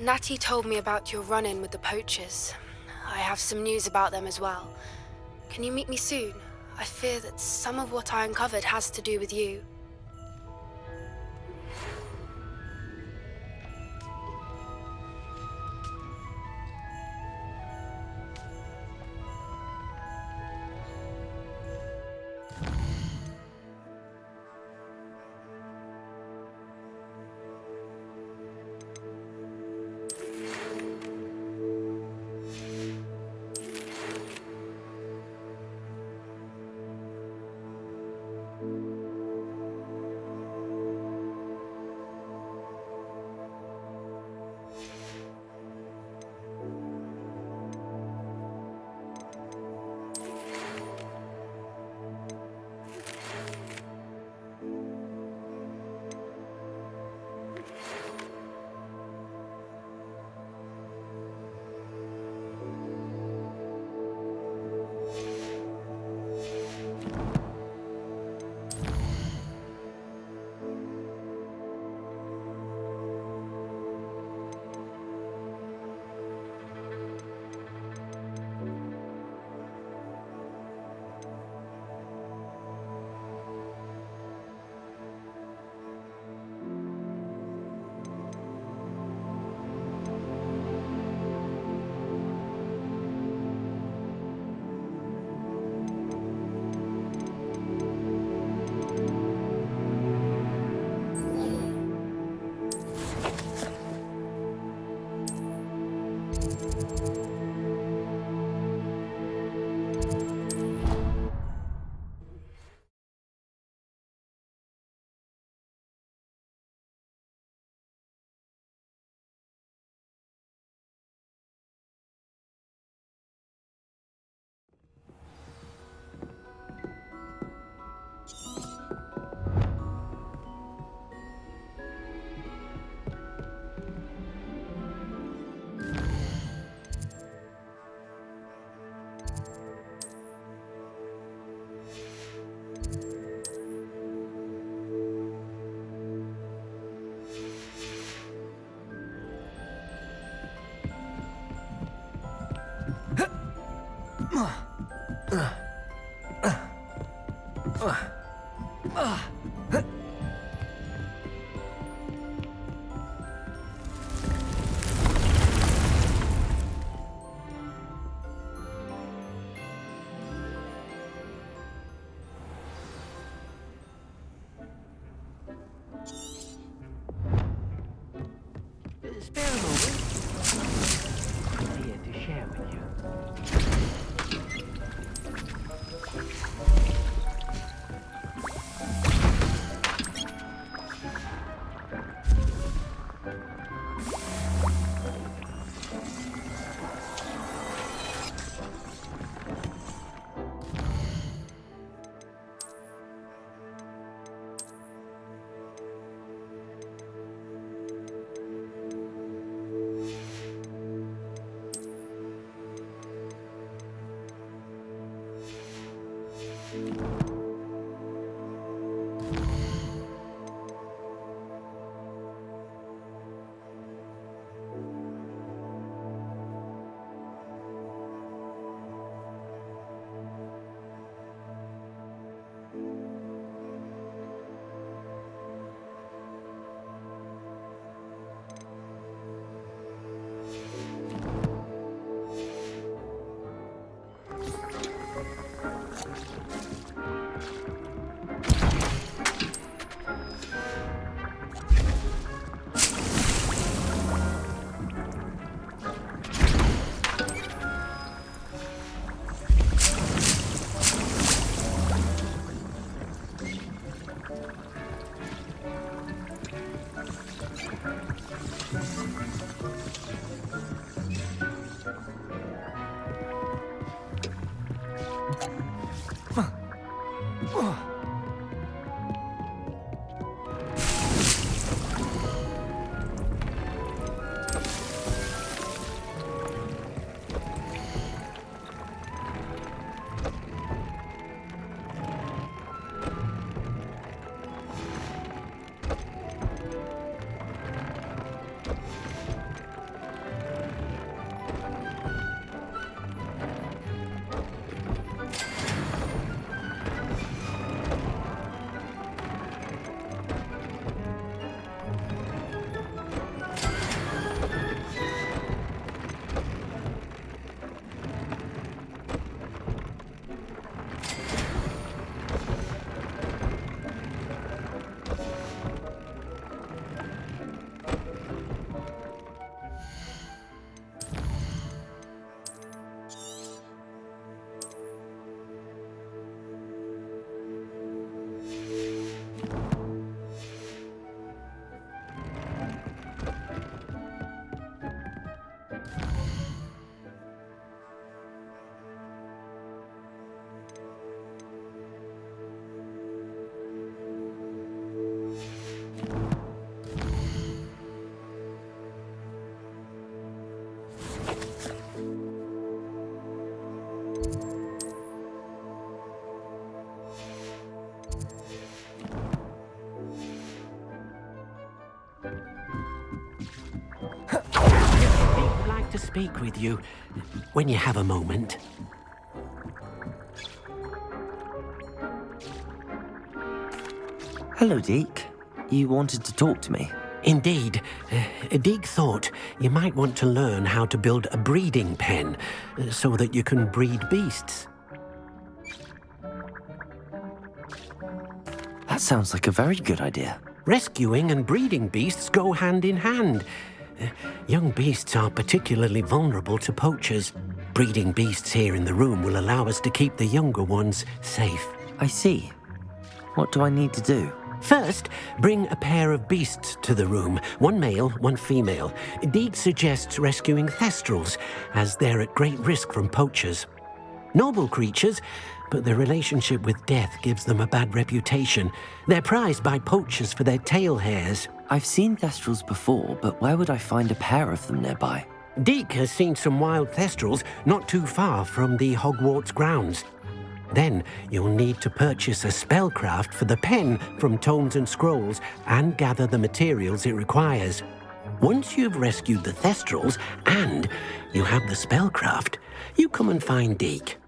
Natty told me about your run-in with the poachers. I have some news about them as well. Can you meet me soon? I fear that some of what I uncovered has to do with you. Spare a moment. I'm here to share with you. to speak with you when you have a moment. Hello, Deke. You wanted to talk to me? Indeed. Deke thought you might want to learn how to build a breeding pen so that you can breed beasts. That sounds like a very good idea. Rescuing and breeding beasts go hand in hand. Young beasts are particularly vulnerable to poachers. Breeding beasts here in the room will allow us to keep the younger ones safe. I see. What do I need to do? First, bring a pair of beasts to the room. One male, one female. Deke suggests rescuing thestrals, as they're at great risk from poachers. Noble creatures, but their relationship with death gives them a bad reputation. They're prized by poachers for their tail hairs. I've seen thestrals before, but where would I find a pair of them nearby? Deke has seen some wild thestrals not too far from the Hogwarts grounds. Then you'll need to purchase a spellcraft for the pen from Tomes and Scrolls and gather the materials it requires. Once you've rescued the thestrals and you have the spellcraft, you come and find Deke.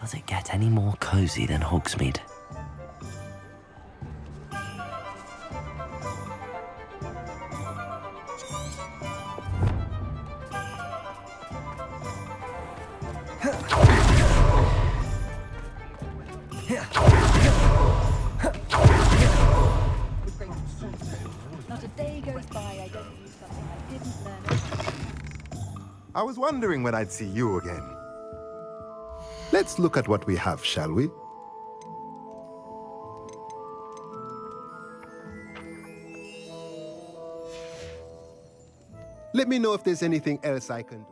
Does it get any more cozy than Hogsmeade? Not a day goes by I don't use something I didn't learn. I was wondering when I'd see you again. Let's look at what we have, shall we? Let me know if there's anything else I can do.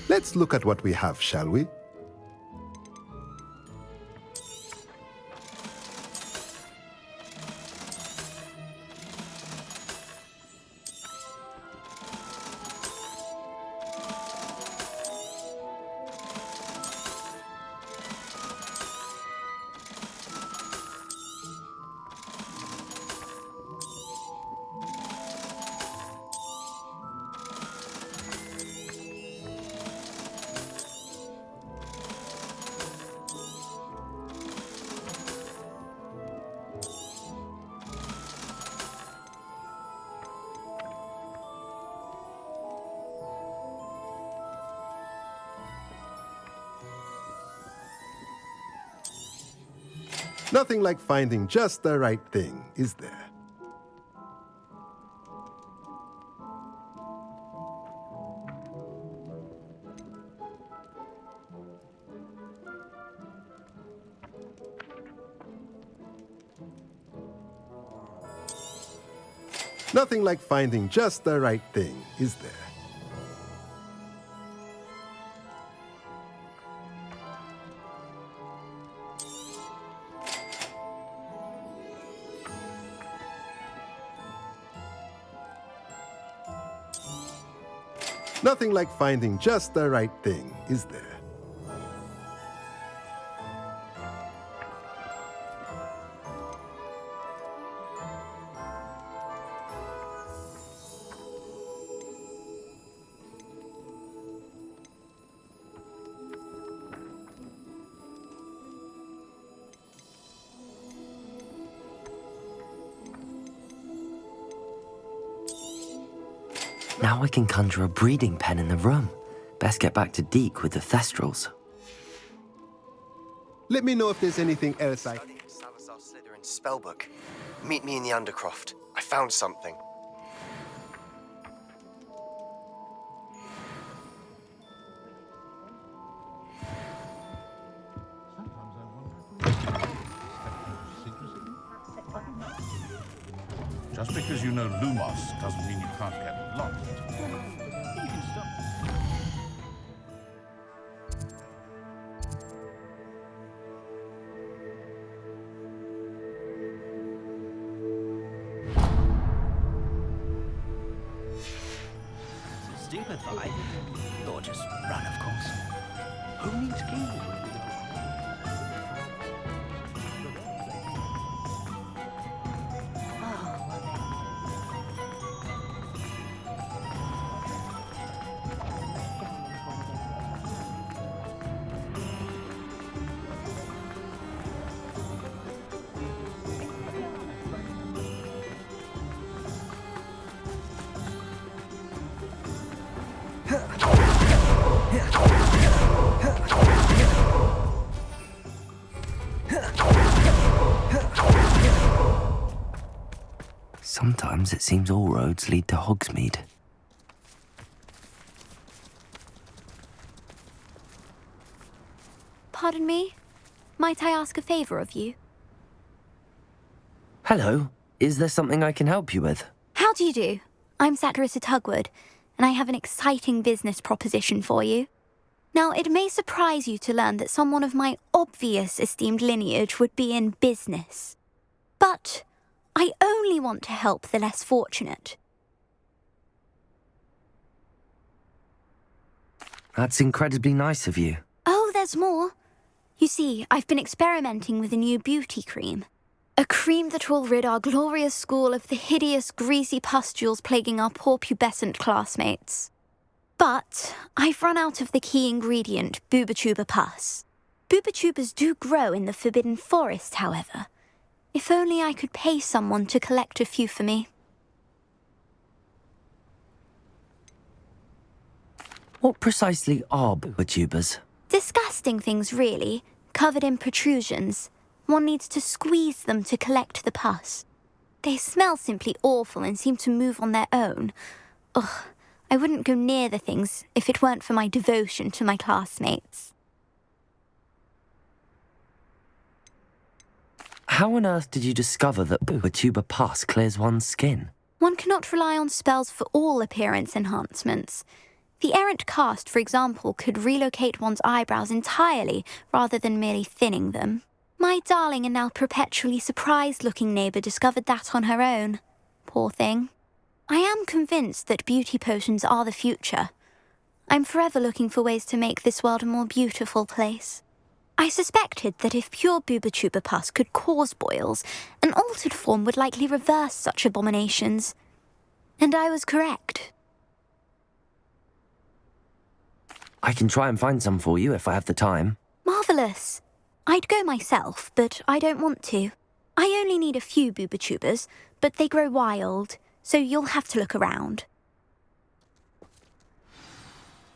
Let's look at what we have, shall we? Nothing like finding just the right thing, is there? Nothing like finding just the right thing, is there? Nothing like finding just the right thing, is there? Now I can conjure a breeding pen in the room. Best get back to Deke with the Thestrals. Let me know if there's anything else I... Studying Salazar Slytherin's spellbook. Meet me in the Undercroft. I found something. Just because you know Lumos doesn't mean you can't get lost. You can stop. Stupefy? Or just run, of course. Who needs keys? Sometimes it seems all roads lead to Hogsmeade. Pardon me? Might I ask a favor of you? Hello, is there something I can help you with? How do you do? I'm Satirissa Tugwood, and I have an exciting business proposition for you. Now, it may surprise you to learn that someone of my obvious esteemed lineage would be in business. But I only want to help the less fortunate. That's incredibly nice of you. Oh, there's more. You see, I've been experimenting with a new beauty cream. A cream that will rid our glorious school of the hideous, greasy pustules plaguing our poor pubescent classmates. But I've run out of the key ingredient, Booba-Tuba pus. Booba-Tubas do grow in the Forbidden Forest, however. If only I could pay someone to collect a few for me. What precisely are Booba-Tubas? Disgusting things, really, covered in protrusions. One needs to squeeze them to collect the pus. They smell simply awful and seem to move on their own. Ugh, I wouldn't go near the things if it weren't for my devotion to my classmates. How on earth did you discover that Booba-Tuba pus clears one's skin? One cannot rely on spells for all appearance enhancements. The errant cast, for example, could relocate one's eyebrows entirely rather than merely thinning them. My darling and now perpetually surprised-looking neighbour discovered that on her own. Poor thing. I am convinced that beauty potions are the future. I'm forever looking for ways to make this world a more beautiful place. I suspected that if pure Booba-Tuba pus could cause boils, an altered form would likely reverse such abominations. And I was correct. I can try and find some for you if I have the time. Marvellous. I'd go myself, but I don't want to. I only need a few Booba-Tubas, but they grow wild, so you'll have to look around.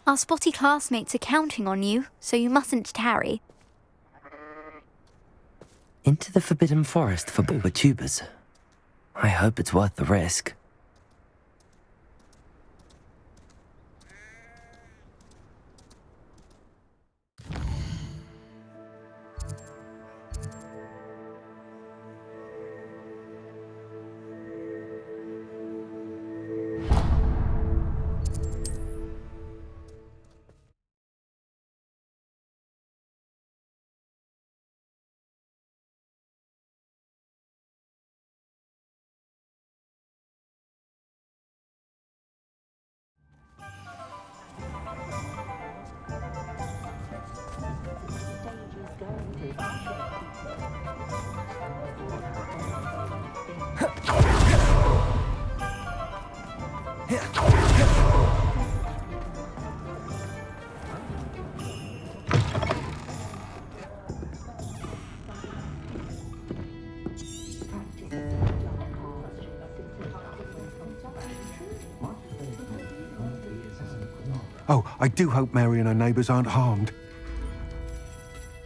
Our spotty classmates are counting on you, so you mustn't tarry. Into the Forbidden Forest for Booba-Tubas. I hope it's worth the risk. Oh, I do hope Mary and her neighbours aren't harmed.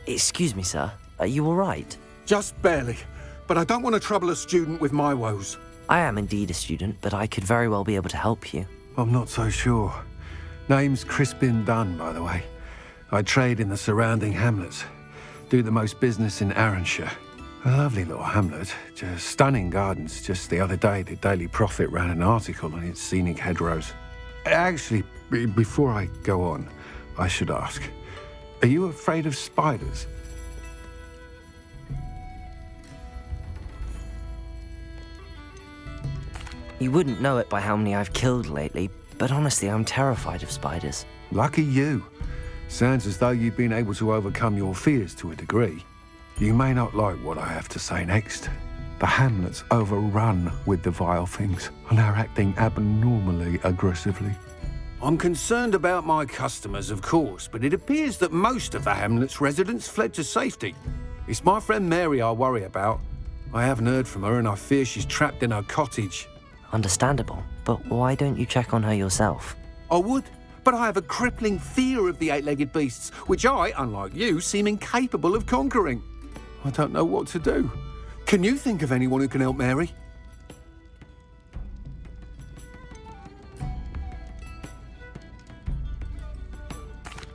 Excuse me, sir. Are you all right? Just barely. But I don't want to trouble a student with my woes. I am indeed a student, but I could very well be able to help you. I'm not so sure. Name's Crispin Dunn, by the way. I trade in the surrounding hamlets. Do the most business in Arranshire. A lovely little hamlet. Just stunning gardens. Just the other day, the Daily Prophet ran an article on its scenic hedgerows. Actually, before I go on, I should ask, are you afraid of spiders? You wouldn't know it by how many I've killed lately, but honestly, I'm terrified of spiders. Lucky you. Sounds as though you've been able to overcome your fears to a degree. You may not like what I have to say next. The hamlet's overrun with the vile things, and they're acting abnormally aggressively. I'm concerned about my customers, of course, but it appears that most of the hamlet's residents fled to safety. It's my friend Mary I worry about. I haven't heard from her, and I fear she's trapped in her cottage. Understandable, but why don't you check on her yourself? I would, but I have a crippling fear of the eight-legged beasts, which I, unlike you, seem incapable of conquering. I don't know what to do. Can you think of anyone who can help Mary?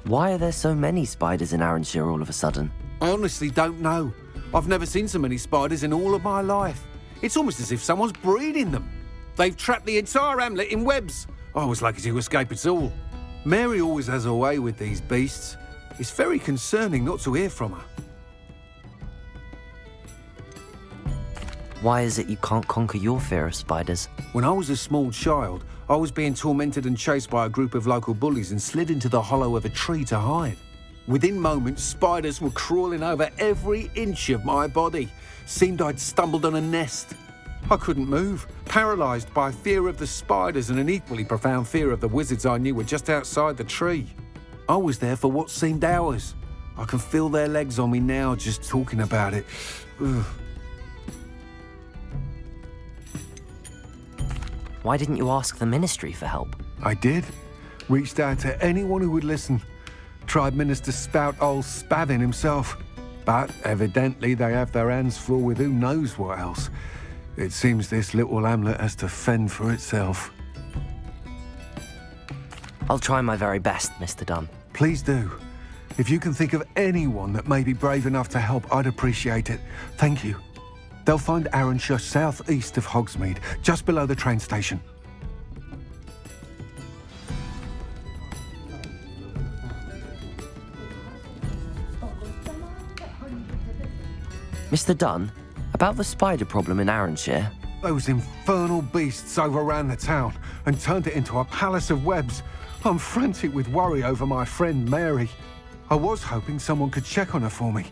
Why are there so many spiders in Arranshire all of a sudden? I honestly don't know. I've never seen so many spiders in all of my life. It's almost as if someone's breeding them. They've trapped the entire hamlet in webs. I was lucky to escape it all. Mary always has a way with these beasts. It's very concerning not to hear from her. Why is it you can't conquer your fear of spiders? When I was a small child, I was being tormented and chased by a group of local bullies and slid into the hollow of a tree to hide. Within moments, spiders were crawling over every inch of my body. Seemed I'd stumbled on a nest. I couldn't move, paralysed by fear of the spiders and an equally profound fear of the wizards I knew were just outside the tree. I was there for what seemed hours. I can feel their legs on me now just talking about it. Ugh. Why didn't you ask the ministry for help? I did. Reached out to anyone who would listen. Tried Minister Spout old Spavin himself. But evidently they have their hands full with who knows what else. It seems this little hamlet has to fend for itself. I'll try my very best, Mr. Dunn. Please do. If you can think of anyone that may be brave enough to help, I'd appreciate it. Thank you. They'll find Arranshire southeast of Hogsmeade, just below the train station. Mr. Dunn, about the spider problem in Arranshire. Those infernal beasts overran the town and turned it into a palace of webs. I'm frantic with worry over my friend Mary. I was hoping someone could check on her for me.